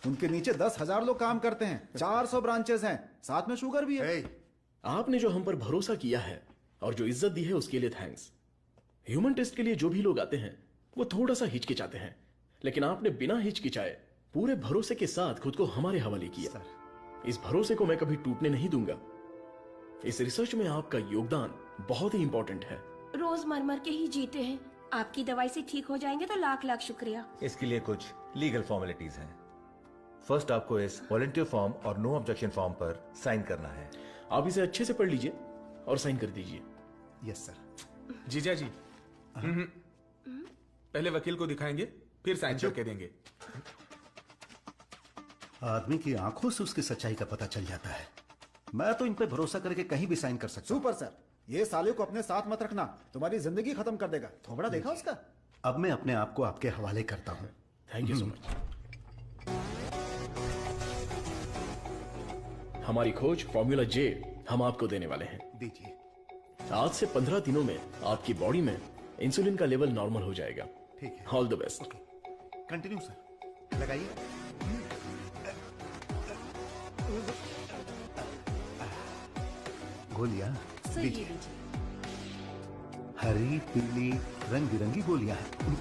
उनके नीचे 10,000 लोग काम करते हैं, 400 ब्रांचेस हैं, साथ में शुगर भी है। आपने जो हम पर भरोसा किया है और जो इज्जत दी है उसके लिए थैंक्स। ह्यूमन टेस्ट के लिए जो भी लोग आते हैं वो थोड़ा सा हिचकिचाते हैं, लेकिन आपने बिना हिचकिचाए पूरे भरोसे के साथ खुद को हमारे हवाले किया। इस भरोसे को मैं कभी टूटने नहीं दूंगा। इस रिसर्च में आपका योगदान बहुत ही इंपॉर्टेंट है। रोज मर मर के ही जीते हैं, आपकी दवाई से ठीक हो जाएंगे तो लाख लाख शुक्रिया। इसके लिए कुछ लीगल फॉर्मेलिटीज हैं। फर्स्ट आपको इस वॉलंटियर फॉर्म और नो ऑब्जेक्शन फॉर्म पर साइन करना है। आप इसे अच्छे से पढ़ लीजिए और साइन कर दीजिए। Yes sir. जीजा जी, पहले वकील को दिखाएंगे, फिर साइन करके देंगे। आदमी की आंखों से उसकी सच्चाई का पता चल जाता है। मैं तो इन पे भरोसा करके कहीं भी साइन कर सकता हूँ। सुपर सर, ये साले को अपने साथ मत रखना, तुम्हारी जिंदगी खत्म कर देगा। थोबड़ा देखा उसका? अब मैं अपने आप को आपके हवाले करता हूँ। Thank you so much. हमारी खोज फॉर्मूला जे हम आपको देने वाले हैं। दीजिए। आज से 15 दिनों में आपकी बॉडी में इंसुलिन का लेवल नॉर्मल हो जाएगा। ठीक है। All the best. Continue sir, लगाइए। गोलियां दीजिए। हरी पीली रंग बिरंगी गोलियां हैं।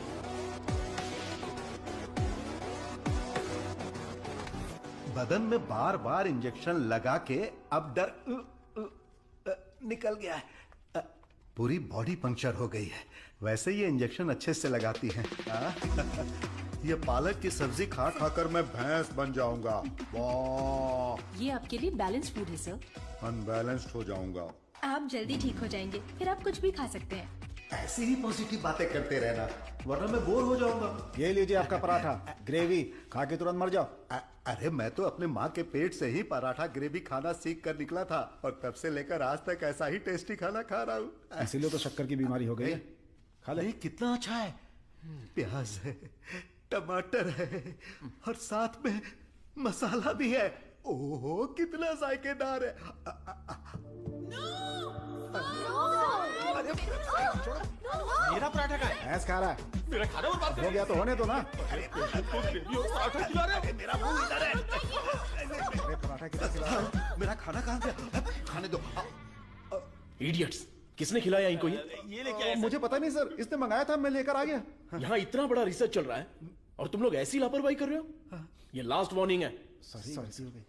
बदन में बार बार इंजेक्शन लगा के अब डर निकल गया है। पूरी बॉडी पंक्चर हो गई है। वैसे ये इंजेक्शन अच्छे से लगाती हैं। ये पालक की सब्जी खा खाकर मैं भैंस बन जाऊंगा। वाह, ये आपके लिए बैलेंस फूड है सर। अनबैलेंस्ड हो जाऊंगा। आप जल्दी ठीक हो जाएंगे, फिर आप कुछ भी खा सकते हैं। ऐसी ही पॉजिटिव बातें करते रहना, वरना मैं बोर हो जाऊंगा। ये लीजिए आपका पराठा, ग्रेवी खा के तुरंत मर जाओ। अरे मैं तो अपने माँ के पेट से ही पराठा ग्रेवी खाना सीख कर निकला था, और तब से लेकर आज तक ऐसा ही टेस्टी खाना खा रहा हूँ। इसीलिए तो शक्कर की बीमारी हो गई है। खा ले। कितना अच्छा है। प्याज है, टमाटर है, और साथ में मसाला भी है। ओहो कितना जायकेदार है। मेरा पराठा का भैंस खा रहा है। मेरा खाना बर्बाद हो गया तो होने दो ना। पराठा खिला रहे हो? मेरा मुंह इधर है। मेरे पराठा कितना खिला रहा है? मेरा खाना कहाँ गया? खाने दो। इडियट्स, किसने खिलाया इनको ये लेके आए? मुझे पता नहीं सर, इसने मंगाया था, मैं लेकर आ गया। यहाँ इतना बड़ा रिसर्च चल रहा है और तुम लोग ऐसी लापरवाही कर रहे हो। ये लास्ट वार्निंग है। सॉरी।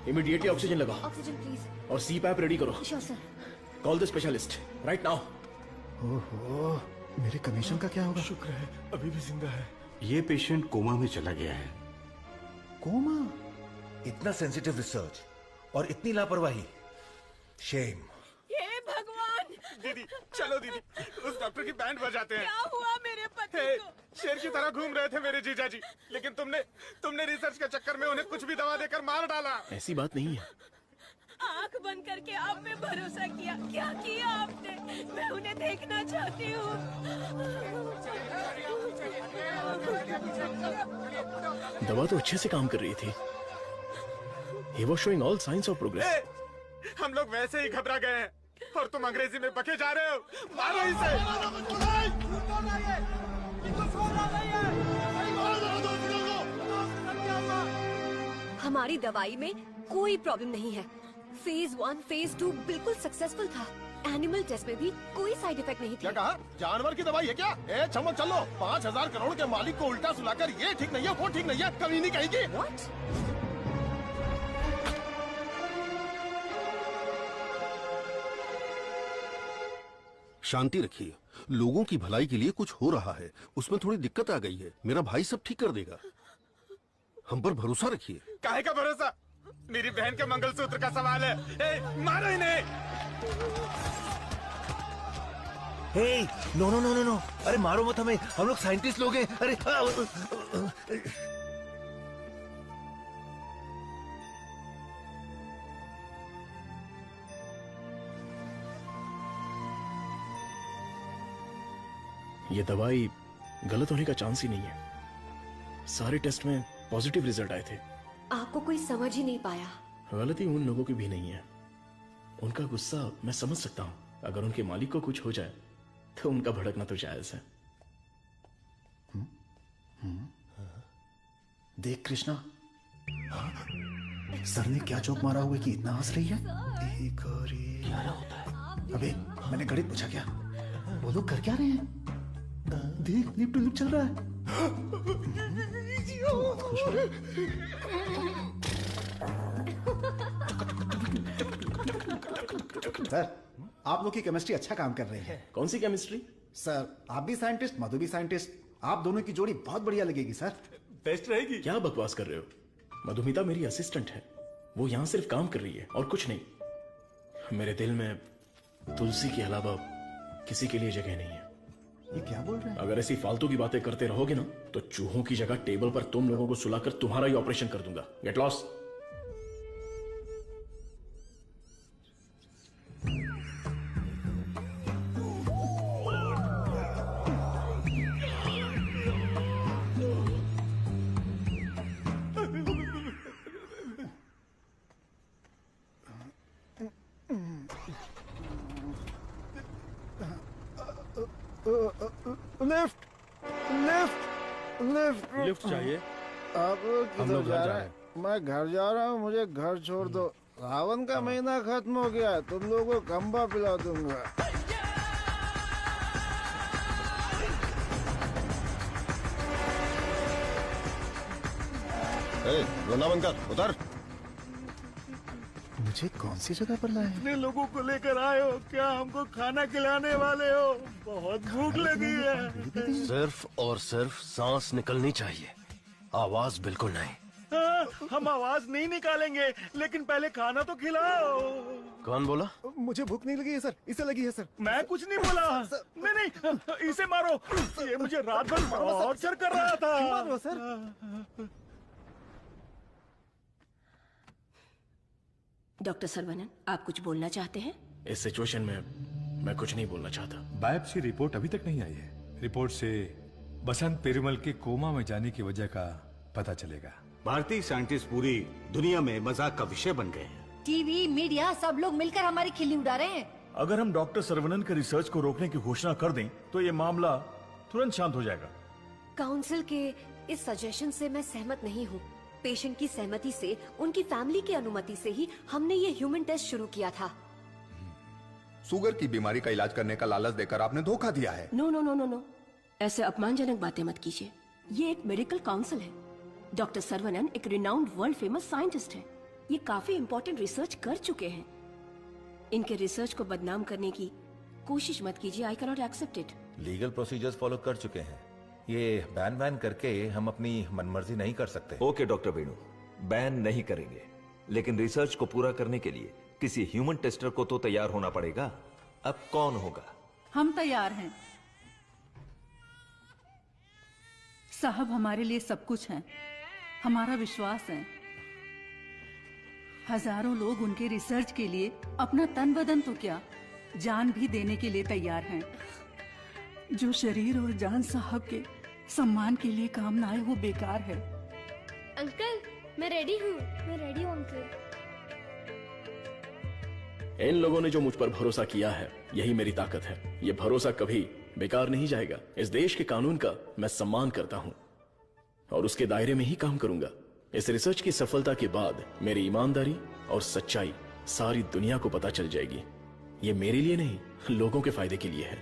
इमीडिएटली ऑक्सीजन लगाओ। Oxygen please. और सी पैप रेडी करो। Sure sir. Call the specialist right now. ओहो, मेरे कमीशन का क्या होगा? शुक्र है अभी भी जिंदा है। ये पेशेंट कोमा में चला गया है। कोमा? इतना सेंसिटिव रिसर्च और इतनी लापरवाही। शेम। हे भगवान। दीदी चलो दीदी, उस डॉक्टर की बैंड बजाते हैं। क्या हुआ मेरे पति को? शेर की तरह घूम रहे थे मेरे जीजा जी, लेकिन तुमने रिसर्च के चक्कर में उन्हें कुछ भी दवा देकर मार डाला। ऐसी बात नहीं है। आंख बंद करके आप पे भरोसा किया, क्या किया आपने? मैं उन्हें देखना चाहती हूँ। दवा तो अच्छे से काम कर रही थी। He was showing all signs of progress. हम लोग वैसे ही घबरा गए हैं और तुम अंग्रेजी में बके जा रहे हो। मारो इसे। हमारी दवाई में कोई प्रॉब्लम नहीं है। फेज 1, फेज 2 बिल्कुल सक्सेसफुल था। एनिमल टेस्ट में भी कोई साइड इफेक्ट नहीं क्या थी। कहा? जानवर की दवाई है क्या? ए चमक चलो, 5,000 करोड़ के मालिक को उल्टा सुलाकर ये ठीक नहीं है, वो ठीक नहीं है, कभी नहीं कहेगी। What? शांति रखिए, लोगों की भलाई के लिए कुछ हो रहा है, उसमें थोड़ी दिक्कत आ गई है, मेरा भाई सब ठीक कर देगा, हम पर भरोसा रखिए। काहे का भरोसा? मेरी बहन के मंगलसूत्र का सवाल है। ए, मारो इन्हें। Hey, no no no no no, अरे मारो मत हमें, हम लोग साइंटिस्ट लोग हैं। अरे ये दवाई गलत होने का चांस ही नहीं है। सारे टेस्ट में पॉजिटिव रिजल्ट आए थे। आपको कोई समझ ही नहीं पाया। गलती उन लोगों की भी नहीं है। उनका गुस्सा मैं समझ सकता हूँ। अगर उनके मालिक को कुछ हो जाए तो उनका भड़कना तो जायज है। देख कृष्णा, सर ने क्या जोक मारा हुआ कि इतना हंस रही है? एक और एक। क्या होता है? अबे मैंने गणित पूछा क्या? वो लोग कर क्या रहे हैं? देख लिप टू लिप चल रहा है। सर, आप लोग की केमिस्ट्री अच्छा काम कर रही है। कौन सी केमिस्ट्री? सर, आप भी साइंटिस्ट, मधु भी साइंटिस्ट, आप दोनों की जोड़ी बहुत बढ़िया लगेगी सर। बेस्ट रहेगी। क्या बकवास कर रहे हो? मधुमिता मेरी असिस्टेंट है, वो यहाँ सिर्फ काम कर रही है और कुछ नहीं। मेरे दिल में तुलसी के अलावा किसी के लिए जगह नहीं है। ये क्या बोल रहे हैं? अगर ऐसी फालतू की बातें करते रहोगे ना तो चूहों की जगह टेबल पर तुम लोगों को सुलाकर तुम्हारा ही ऑपरेशन कर दूंगा। Get lost. Lift lift lift lift चाहिए? आप हम किधर लोग जा घर जा रहे हैं? मैं घर जा रहा हूँ, मुझे घर छोड़ दो। सावन का महीना खत्म हो गया है, तुम लोगों को खंबा पिला दूंगा। रोना बंद कर, उतर। मुझे कौन सी जगह पर लाए? इतने लोगों को लेकर आए हो, क्या हमको खाना खिलाने वाले हो? बहुत भूख लगी है। सिर्फ और सिर्फ सांस निकलनी चाहिए, आवाज बिल्कुल नहीं। हम आवाज नहीं निकालेंगे, लेकिन पहले खाना तो खिलाओ। कौन बोला? मुझे भूख नहीं लगी है सर, इसे लगी है सर। मैं कुछ नहीं बोला। नहीं नहीं, इसे मारो, ये मुझे रात भर टॉर्चर कर रहा था। मारो सर। डॉक्टर सरवनन, आप कुछ बोलना चाहते हैं? इस सिचुएशन में मैं कुछ नहीं बोलना चाहता। बायोप्सी रिपोर्ट अभी तक नहीं आई है। रिपोर्ट से बसंत पेरुमल के कोमा में जाने की वजह का पता चलेगा। भारतीय साइंटिस्ट पूरी दुनिया में मजाक का विषय बन गए हैं। टीवी, मीडिया सब लोग मिलकर हमारी खिल्ली उड़ा रहे हैं। अगर हम डॉक्टर सरवनन के रिसर्च को रोकने की घोषणा कर दें तो ये मामला तुरंत शांत हो जाएगा। काउंसिल के इस सजेशन से मैं सहमत नहीं हूँ। पेशेंट की सहमति से, उनकी फैमिली की अनुमति से ही हमने ये ह्यूमन टेस्ट शुरू किया था। शुगर की बीमारी का इलाज करने का लालच देकर आपने धोखा दिया है। No no no no no, ऐसे अपमानजनक बातें मत कीजिए। ये एक मेडिकल काउंसिल है। डॉक्टर सरवनन एक रिनाउंड वर्ल्ड फेमस साइंटिस्ट है। ये काफी इंपॉर्टेंट रिसर्च कर चुके हैं। इनके रिसर्च को बदनाम करने की कोशिश मत कीजिए। I can not accept it. Legal procedures follow कर चुके हैं। ये बैन करके हम अपनी मनमर्जी नहीं कर सकते। ओके डॉक्टर वेणु, बैन नहीं करेंगे, लेकिन रिसर्च को पूरा करने के लिए किसी ह्यूमन टेस्टर को तो तैयार होना पड़ेगा। अब कौन होगा? हम तैयार हैं साहब, हमारे लिए सब कुछ है, हमारा विश्वास है। हजारों लोग उनके रिसर्च के लिए अपना तन बदन तो क्या, जान भी देने के लिए तैयार हैं। जो शरीर और जान साहब के सम्मान के लिए काम ना आए वो बेकार है। अंकल, मैं रेडी हूँ। मैं रेडी हूँ अंकल। इन लोगों ने जो मुझ पर भरोसा किया है, यही मेरी ताकत है। ये भरोसा कभी बेकार नहीं जाएगा। इस देश के कानून का मैं सम्मान करता हूँ और उसके दायरे में ही काम करूंगा। इस रिसर्च की सफलता के बाद मेरी ईमानदारी और सच्चाई सारी दुनिया को पता चल जाएगी। ये मेरे लिए नहीं, लोगों के फायदे के लिए है।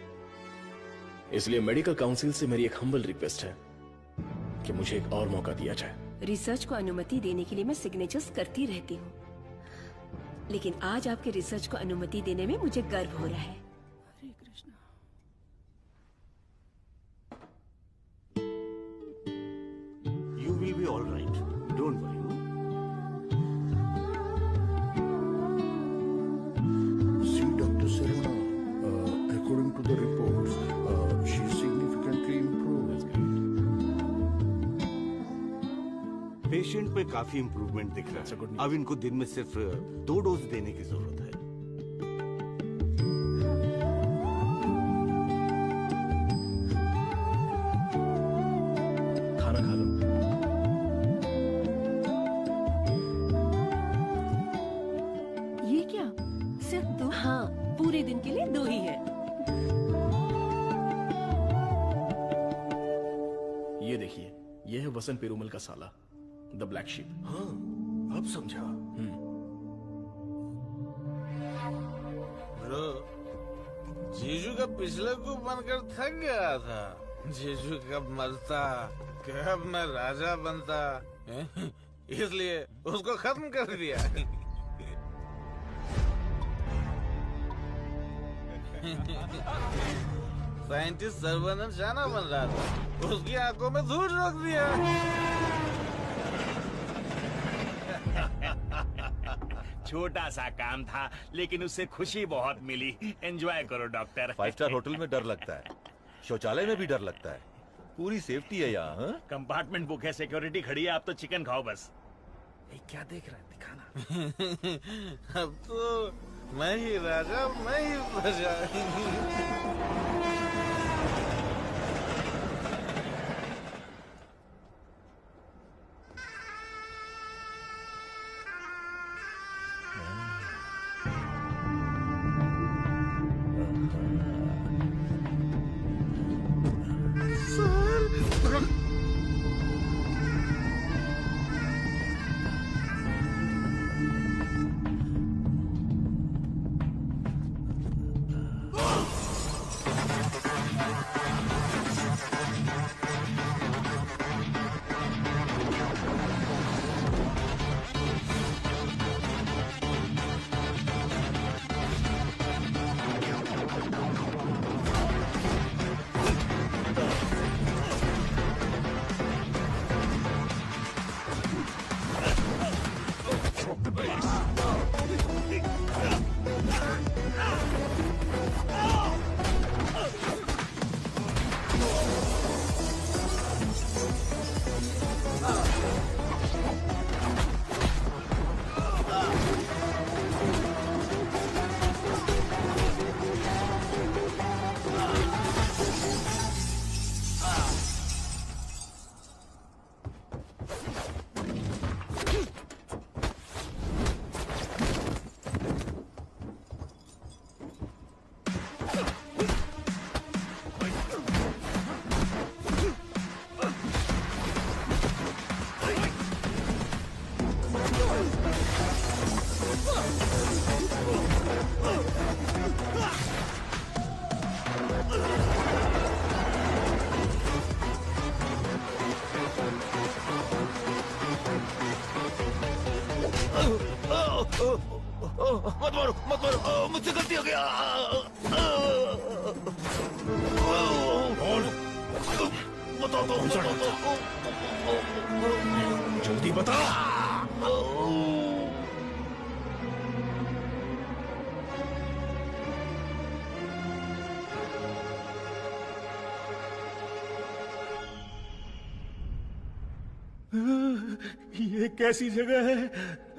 इसलिए मेडिकल काउंसिल से मेरी एक हम्बल रिक्वेस्ट है कि मुझे एक और मौका दिया जाए। रिसर्च को अनुमति देने के लिए मैं सिग्नेचर्स करती रहती हूँ, लेकिन आज आपके रिसर्च को अनुमति देने में मुझे गर्व हो रहा है। हरे Krishna. You will be all right. Don't worry. See, Dr. Sarana, according to the reports, she is significantly improved. That's great. Patient पे काफी इम्प्रूवमेंट दिख रहा है। अब इनको दिन में सिर्फ 2 डोज देने की जरूरत है। खाना खा लो। ये क्या, सिर्फ 2? हाँ, पूरे दिन के लिए 2 ही है। ये देखिए, ये है वसंत पेरुमल का साला, द ब्लैक शीप। हाँ, अब समझा। ब्रो, जीजू का पिछले को बनकर थक गया था। जीजू कब मरता, कब मैं राजा बनता, इसलिए उसको खत्म कर दिया। साइंटिस्ट सर्वनंद शाना बन रहा था, उसकी आंखों में धूल रोक दिया। छोटा सा काम था, लेकिन उससे खुशी बहुत मिली। एंजॉय करो डॉक्टर। 5 स्टार होटल में डर लगता है, शौचालय में भी डर लगता है, पूरी सेफ्टी है यहाँ। हाँ? कंपार्टमेंट बुक है, सिक्योरिटी खड़ी है, आप तो चिकन खाओ बस। क्या देख रहा है, दिखाना। अब तो मैं ही राजा, मैं ही प्रजा। मत मारो, मत मारो, मुझसे गलती हो गया। बताओ तो, जल्दी बता। ये कैसी जगह है?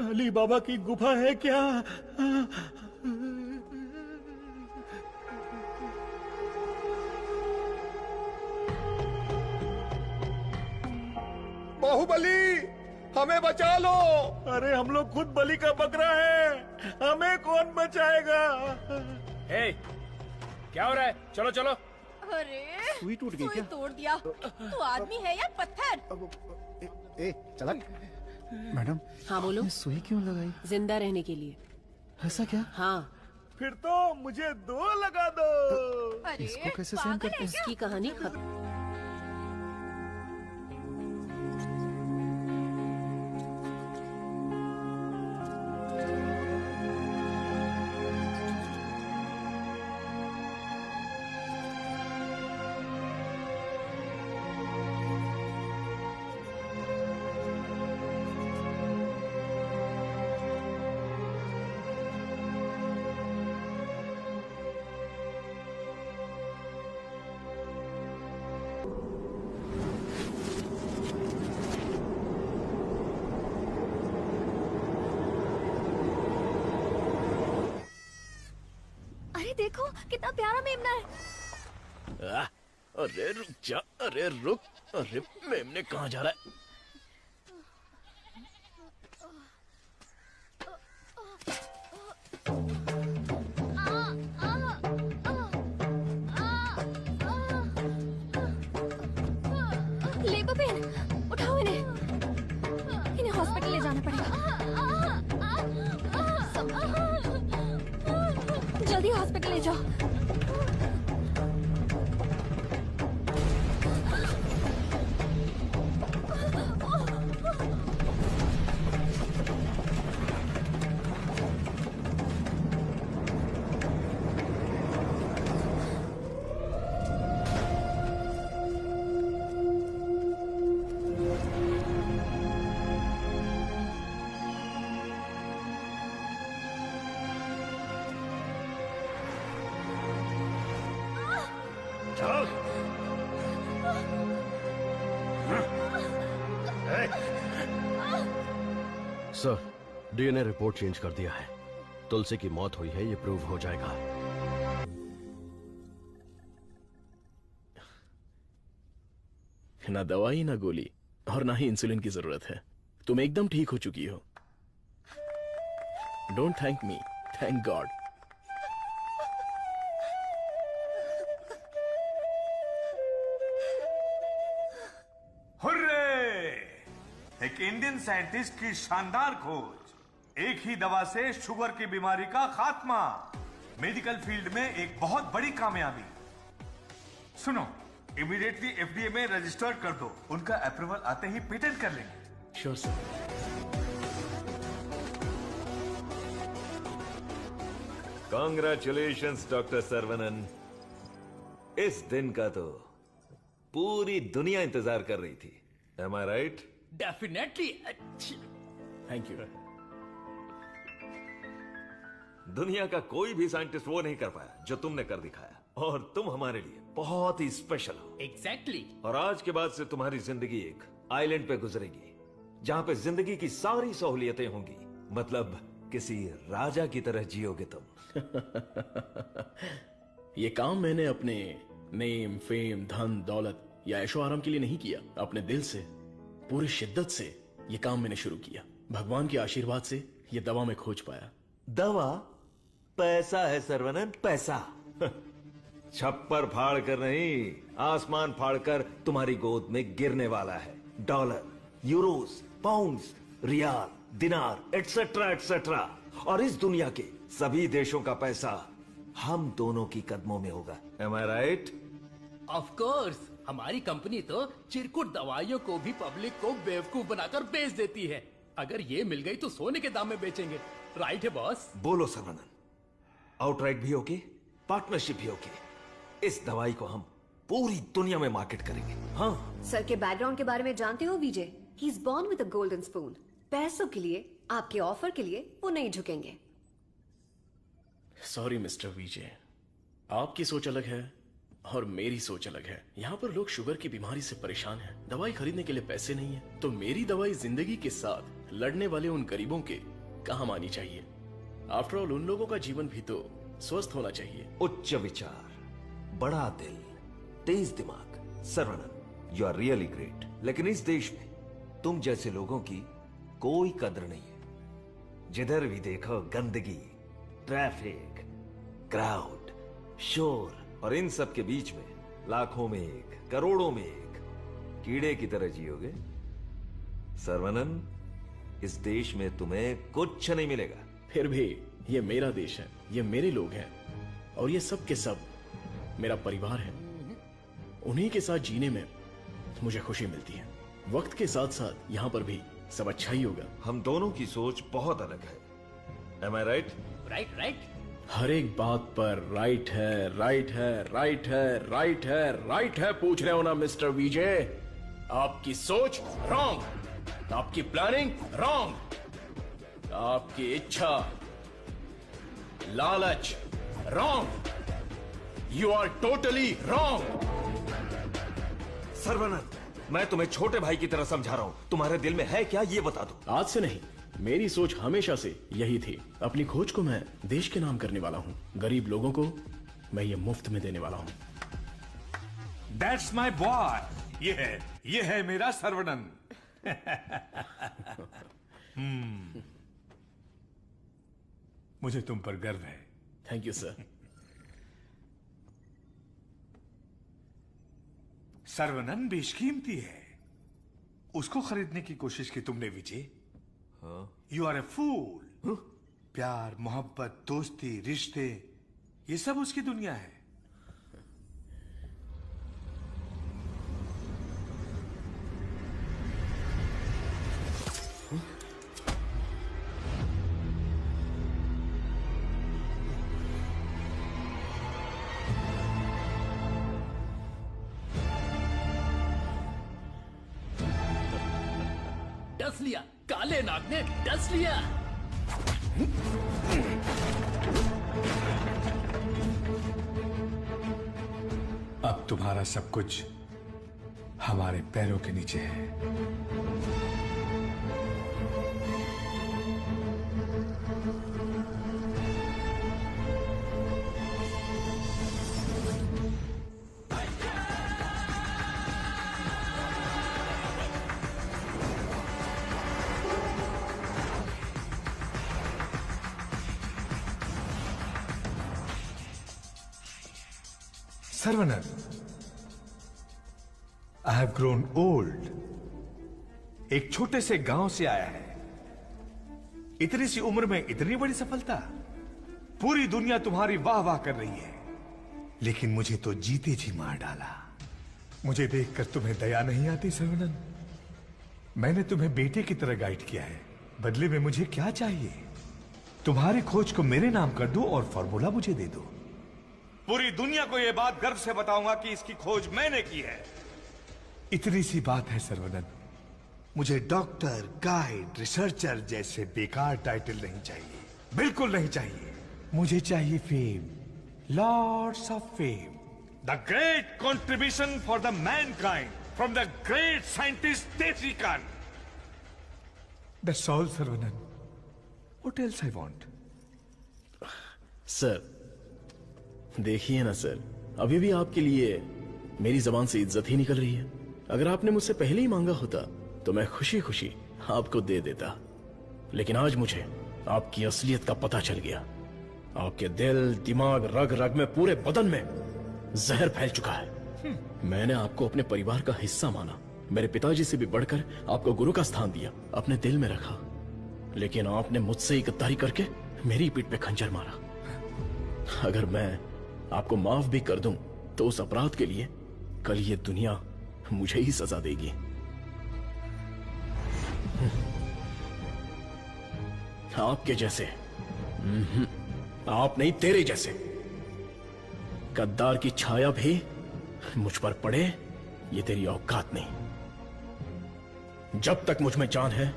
अली बाबा की गुफा है क्या? बाहुबली, हमें बचा लो। अरे हम लोग खुद बलि का बकरा है, हमें कौन बचाएगा? क्या हो रहा है? चलो चलो। अरे सुई टूट गई क्या? तोड़ दिया। तू आदमी है या पत्थर? ए चला। मैडम। हाँ बोलो। सुई क्यों लगाई? जिंदा रहने के लिए। ऐसा क्या? हाँ। फिर तो मुझे 2 लगा दो। अरे इसको कैसे सहन करते हैं? इसकी कहानी खत्म। अरे देखो कितना प्यारा मेमना है। अरे रुक जा, अरे रुक, अरे मेमने कहाँ जा रहा है? ले बबेन, उठाओ इन्हें हॉस्पिटल ले जाना पड़ेगा। जल्दी हॉस्पिटल ले जाओ। सर, डीएनए रिपोर्ट चेंज कर दिया है। तुलसी की मौत हुई है, ये प्रूव हो जाएगा। ना दवाई ना गोली और ना ही इंसुलिन की जरूरत है। तुम एकदम ठीक हो चुकी हो। Don't thank me, thank God. Hurray! एक इंडियन साइंटिस्ट की शानदार खोज, एक ही दवा से शुगर की बीमारी का खात्मा। मेडिकल फील्ड में एक बहुत बड़ी कामयाबी। सुनो, इमीडिएटली एफडीए में रजिस्टर्ड कर दो। उनका अप्रूवल आते ही पेटेंट कर लेंगे। Sure sir. Congratulations doctor Saravanan. इस दिन का तो पूरी दुनिया इंतजार कर रही थी। Am I right? Definitely. Thank you. दुनिया का कोई भी साइंटिस्ट वो नहीं कर पाया जो तुमने कर दिखाया, और तुम हमारे लिए बहुत ही स्पेशल हो। एग्जैक्टली। और आज के बाद से तुम्हारी जिंदगी एक आइलैंड पे गुजरेगी, जहां पे जिंदगी की सारी सहूलियतें होंगी। मतलब किसी राजा की तरह जियोगे तुम। ये काम मैंने अपने नेम, फेम, धन, दौलत या ऐशो आराम के लिए नहीं किया। अपने दिल से, पूरी शिद्दत से ये काम मैंने शुरू किया। भगवान के आशीर्वाद से ये दवा में खोज पाया। दवा? पैसा है सर्वनन, पैसा। छप्पर फाड़ कर नहीं, आसमान फाड़ कर तुम्हारी गोद में गिरने वाला है। डॉलर, यूरोस, पाउंड्स, रियाल, दिनार, एटसेट्रा एटसेट्रा। और इस दुनिया के सभी देशों का पैसा हम दोनों की कदमों में होगा। Am I right? Of course. हमारी कंपनी तो चिरकुट दवाइयों को भी पब्लिक को बेवकूफ बनाकर बेच देती है। अगर ये मिल गई तो सोने के दाम में बेचेंगे। राइट है बॉस? बोलो सर्वनन, आउटराइट भी होगी, पार्टनरशिप भी होगी। इस दवाई को हम पूरी दुनिया में मार्केट करेंगे। हाँ। सर के बैकग्राउंड के बारे में जानते हो Vijay? He is born with a golden spoon. पैसों के लिए, आपके ऑफर के लिए वो नहीं झुकेंगे। सॉरी मिस्टर विजय, आपकी सोच अलग है और मेरी सोच अलग है। यहाँ पर लोग शुगर की बीमारी से परेशान हैं। दवाई खरीदने के लिए पैसे नहीं है, तो मेरी दवाई जिंदगी के साथ लड़ने वाले उन गरीबों के काम आनी चाहिए। आफ्टर ऑल उन लोगों का जीवन भी तो स्वस्थ होना चाहिए। उच्च विचार, बड़ा दिल, तेज दिमाग। Saravanan, you are really great. लेकिन इस देश में तुम जैसे लोगों की कोई कदर नहीं है। जिधर भी देखो गंदगी, ट्रैफिक, क्राउड, शोर, और इन सब के बीच में लाखों में एक, करोड़ों में एक कीड़े की तरह जियोगे। सर्वनन, इस देश में तुम्हें कुछ नहीं मिलेगा। फिर भी ये मेरा देश है, ये मेरे लोग हैं और ये सब के सब मेरा परिवार है। उन्हीं के साथ जीने में मुझे खुशी मिलती है। वक्त के साथ साथ यहाँ पर भी सब अच्छा ही होगा। हम दोनों की सोच बहुत अलग है। Am I right? Right right. हर एक बात पर राइट है, राइट है, राइट है, राइट है, राइट है पूछ रहे हो ना मिस्टर विजय? आपकी सोच रॉन्ग, आपकी प्लानिंग रॉन्ग, आपकी इच्छा, लालच wrong. You are totally wrong. Sarvanand, मैं तुम्हें छोटे भाई की तरह समझा रहा हूं। तुम्हारे दिल में है क्या ये बता दो। आज से नहीं, मेरी सोच हमेशा से यही थी। अपनी खोज को मैं देश के नाम करने वाला हूँ। गरीब लोगों को मैं ये मुफ्त में देने वाला हूँ। That's my boy. ये है मेरा सर्वनंद। मुझे तुम पर गर्व है। Thank you sir. सर्वनंद बेशकीमती है, उसको खरीदने की कोशिश की तुमने विजय। यू आर ए फूल। प्यार, मोहब्बत, दोस्ती, रिश्ते, ये सब उसकी दुनिया है। डस लिया, काले नाग ने डस लिया। अब तुम्हारा सब कुछ हमारे पैरों के नीचे है। सर्वनंद, आई हैव ग्रोन ओल्ड। एक छोटे से गांव से आया है, इतनी सी उम्र में इतनी बड़ी सफलता। पूरी दुनिया तुम्हारी वाह वाह कर रही है, लेकिन मुझे तो जीते जी मार डाला। मुझे देखकर तुम्हें दया नहीं आती सर्वनंद? मैंने तुम्हें बेटे की तरह गाइड किया है, बदले में मुझे क्या चाहिए? तुम्हारी खोज को मेरे नाम कर दो और फॉर्मूला मुझे दे दो। पूरी दुनिया को यह बात गर्व से बताऊंगा कि इसकी खोज मैंने की है। इतनी सी बात है सर्वनंद। मुझे डॉक्टर, गाइड, रिसर्चर जैसे बेकार टाइटल नहीं चाहिए, बिल्कुल नहीं चाहिए। मुझे चाहिए fame, lords of fame. The great contribution for the mankind from the great scientist टेट्रिकन। That's all Sarvanand. What else I want? Sir देखिए ना सर, अभी भी आपके लिए मेरी जबान से इज्जत ही निकल रही है। अगर आपने मुझसे पहले ही मांगा होता तो मैं खुशी खुशी आपको दे देता, लेकिन आज मुझे आपकी असलियत का पता चल गया। आपके दिल, दिमाग, रग रग में, पूरे बदन में जहर फैल चुका है। मैंने आपको अपने परिवार का हिस्सा माना, मेरे पिताजी से भी बढ़कर आपको गुरु का स्थान दिया, अपने दिल में रखा, लेकिन आपने मुझसे ही गद्दारी करके मेरी पीठ पे खंजर मारा। अगर मैं आपको माफ भी कर दूं तो उस अपराध के लिए कल ये दुनिया मुझे ही सजा देगी। आपके जैसे, आप नहीं, तेरे जैसे गद्दार की छाया भी मुझ पर पड़े, ये तेरी औकात नहीं। जब तक मुझ में जान है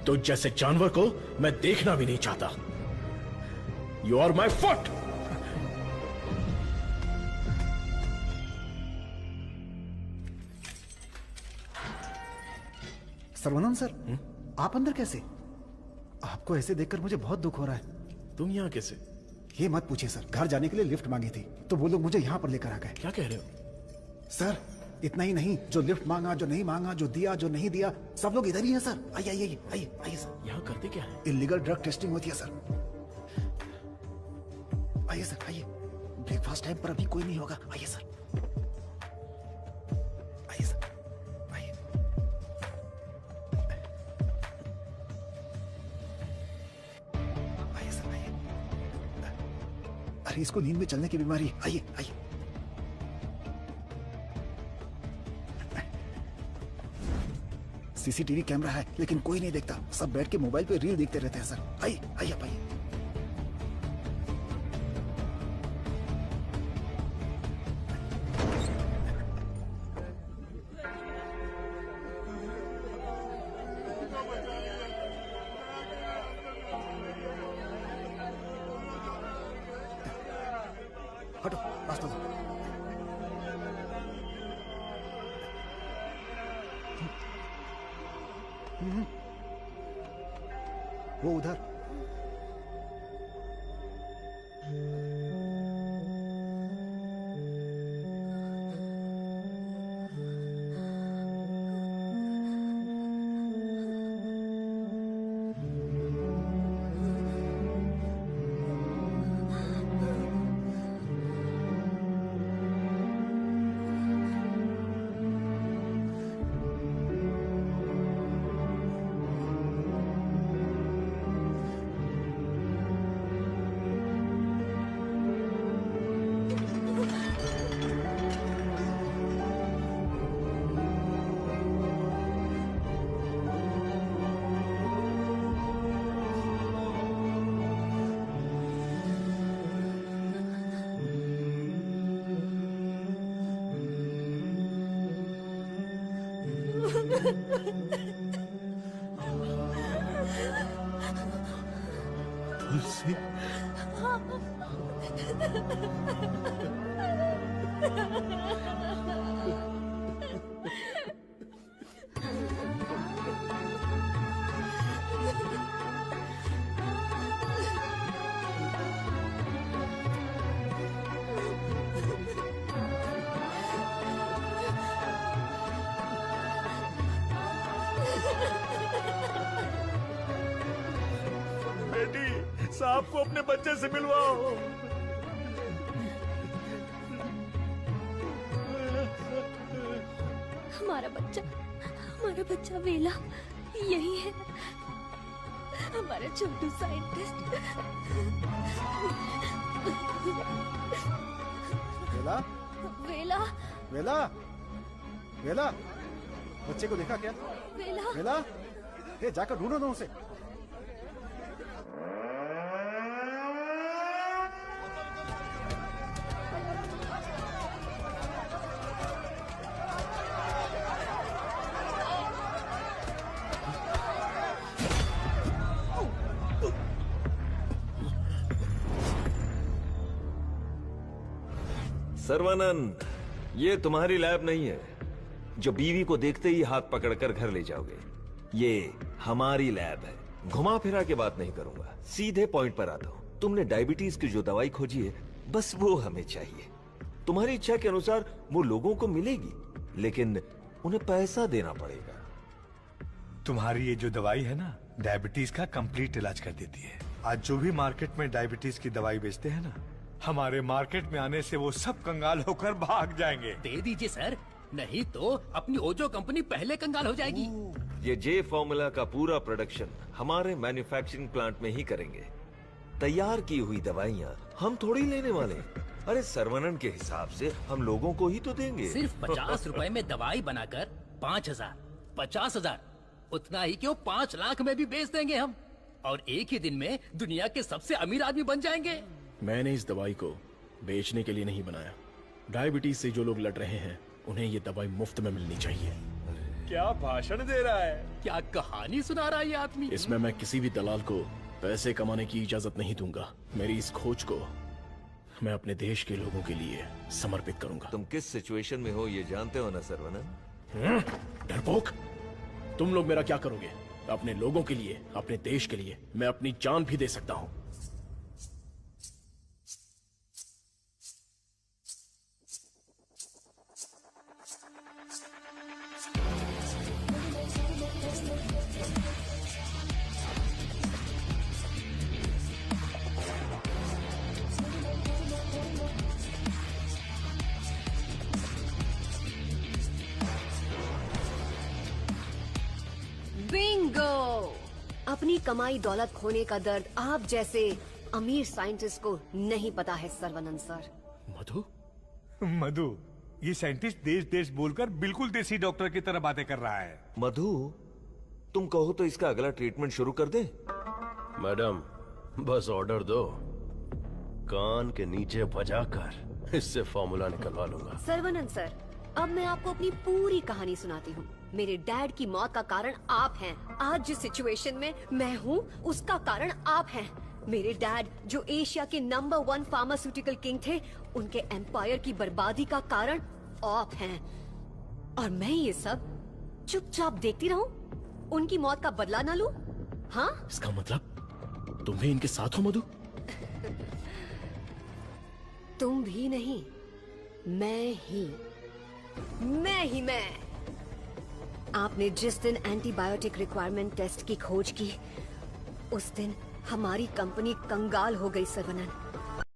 तो जैसे जानवर को मैं देखना भी नहीं चाहता। You are my foot. Sarvanand sir, आप अंदर कैसे? आपको ऐसे देखकर मुझे बहुत दुख हो रहा है। तुम यहाँ कैसे? ये मत पूछिए सर, घर जाने के लिए लिफ्ट मांगी थी तो वो लोग मुझे यहाँ पर लेकर आ गए। क्या कह रहे हो? सर इतना ही नहीं, जो लिफ्ट मांगा, जो नहीं मांगा, जो दिया, जो नहीं दिया, सब लोग इधर ही हैं सर। आइए आइए आइए आइए सर। यहाँ करते क्या है? इलीगल ड्रग टेस्टिंग होती है सर। आइए सर आइए, ब्रेकफास्ट टाइम पर अभी कोई नहीं होगा। आइए सर, आइए सर, आइए। आइए सर आइए। अरे इसको नींद में चलने की बीमारी। आइए आइए। सीसीटीवी कैमरा है लेकिन कोई नहीं देखता, सब बैठ के मोबाइल पे रील देखते रहते हैं सर। आइए आइए आप आइए। हटो रास्ता दो। वो उधर। तुलसी बेटी साहब को अपने बच्चे से मिलवाओ। हमारा बच्चा वेला यही है, हमारा छोटू साइंटिस्ट। वेला वेला वेला वेला, बच्चे को देखा क्या? वेला वेला, ए जाकर ढूंढो ना उसे। सर्वानंद, ये तुम्हारी लैब नहीं है जो बीवी को देखते ही हाथ पकड़कर घर ले जाओगे। ये हमारी लैब है। घुमा फिरा के बात नहीं करूंगा, सीधे पॉइंट पर आता हूं। तुमने डायबिटीज की जो दवाई खोजी है, बस वो हमें चाहिए। तुम्हारी इच्छा के अनुसार वो लोगों को मिलेगी, लेकिन उन्हें पैसा देना पड़ेगा। तुम्हारी ये जो दवाई है ना, डायबिटीज का कंप्लीट इलाज कर देती है। आज जो भी मार्केट में डायबिटीज की दवाई बेचते हैं ना, हमारे मार्केट में आने से वो सब कंगाल होकर भाग जाएंगे। दे दीजिए सर, नहीं तो अपनी ओजो कंपनी पहले कंगाल हो जाएगी। ये जे फॉर्मूला का पूरा प्रोडक्शन हमारे मैन्युफैक्चरिंग प्लांट में ही करेंगे। तैयार की हुई दवाइयाँ हम थोड़ी लेने वाले हैं। अरे सर्वनन के हिसाब से हम लोगों को ही तो देंगे। सिर्फ 50 रुपए में दवाई बनाकर 5,000, 50,000, उतना ही क्यों 5 लाख में भी बेच देंगे हम, और एक ही दिन में दुनिया के सबसे अमीर आदमी बन जाएंगे। मैंने इस दवाई को बेचने के लिए नहीं बनाया। डायबिटीज से जो लोग लड़ रहे हैं, उन्हें ये दवाई मुफ्त में मिलनी चाहिए। क्या भाषण दे रहा है, क्या कहानी सुना रहा है ये आदमी। इसमें मैं किसी भी दलाल को पैसे कमाने की इजाजत नहीं दूंगा। मेरी इस खोज को मैं अपने देश के लोगों के लिए समर्पित करूंगा। तुम किस सिचुएशन में हो ये जानते हो ना सर्वनन? डरपोक, तुम लोग मेरा क्या करोगे? अपने लोगों के लिए, अपने देश के लिए मैं अपनी जान भी दे सकता हूँ। बिंगो! अपनी कमाई दौलत खोने का दर्द आप जैसे अमीर साइंटिस्ट को नहीं पता है सर्वनंद सर। मधु? मधु, ये साइंटिस्ट देश देश बोलकर बिल्कुल देसी डॉक्टर की तरह बातें कर रहा है। मधु, तुम कहो तो इसका अगला ट्रीटमेंट शुरू कर दें? मैडम, बस ऑर्डर दो, कान के नीचे बजाकर इससे फॉर्मूला निकलवा लूंगा। सर्वनंद सर, अब मैं आपको अपनी पूरी कहानी सुनाती हूँ। मेरे डैड की मौत का कारण आप हैं। आज जिस सिचुएशन में मैं हूँ उसका कारण आप हैं। मेरे डैड जो एशिया के नंबर 1 फार्मास्यूटिकल किंग थे, उनके एम्पायर की बर्बादी का कारण आप हैं। और मैं ये सब चुपचाप देखती रहूं? उनकी मौत का बदला ना लूं? हाँ? इसका मतलब तुम भी इनके साथ हो मधु? तुम भी नहीं, मैं ही। आपने जिस दिन एंटीबायोटिक रिक्वायरमेंट टेस्ट की खोज की, उस दिन हमारी कंपनी कंगाल हो गई सर्वनंद।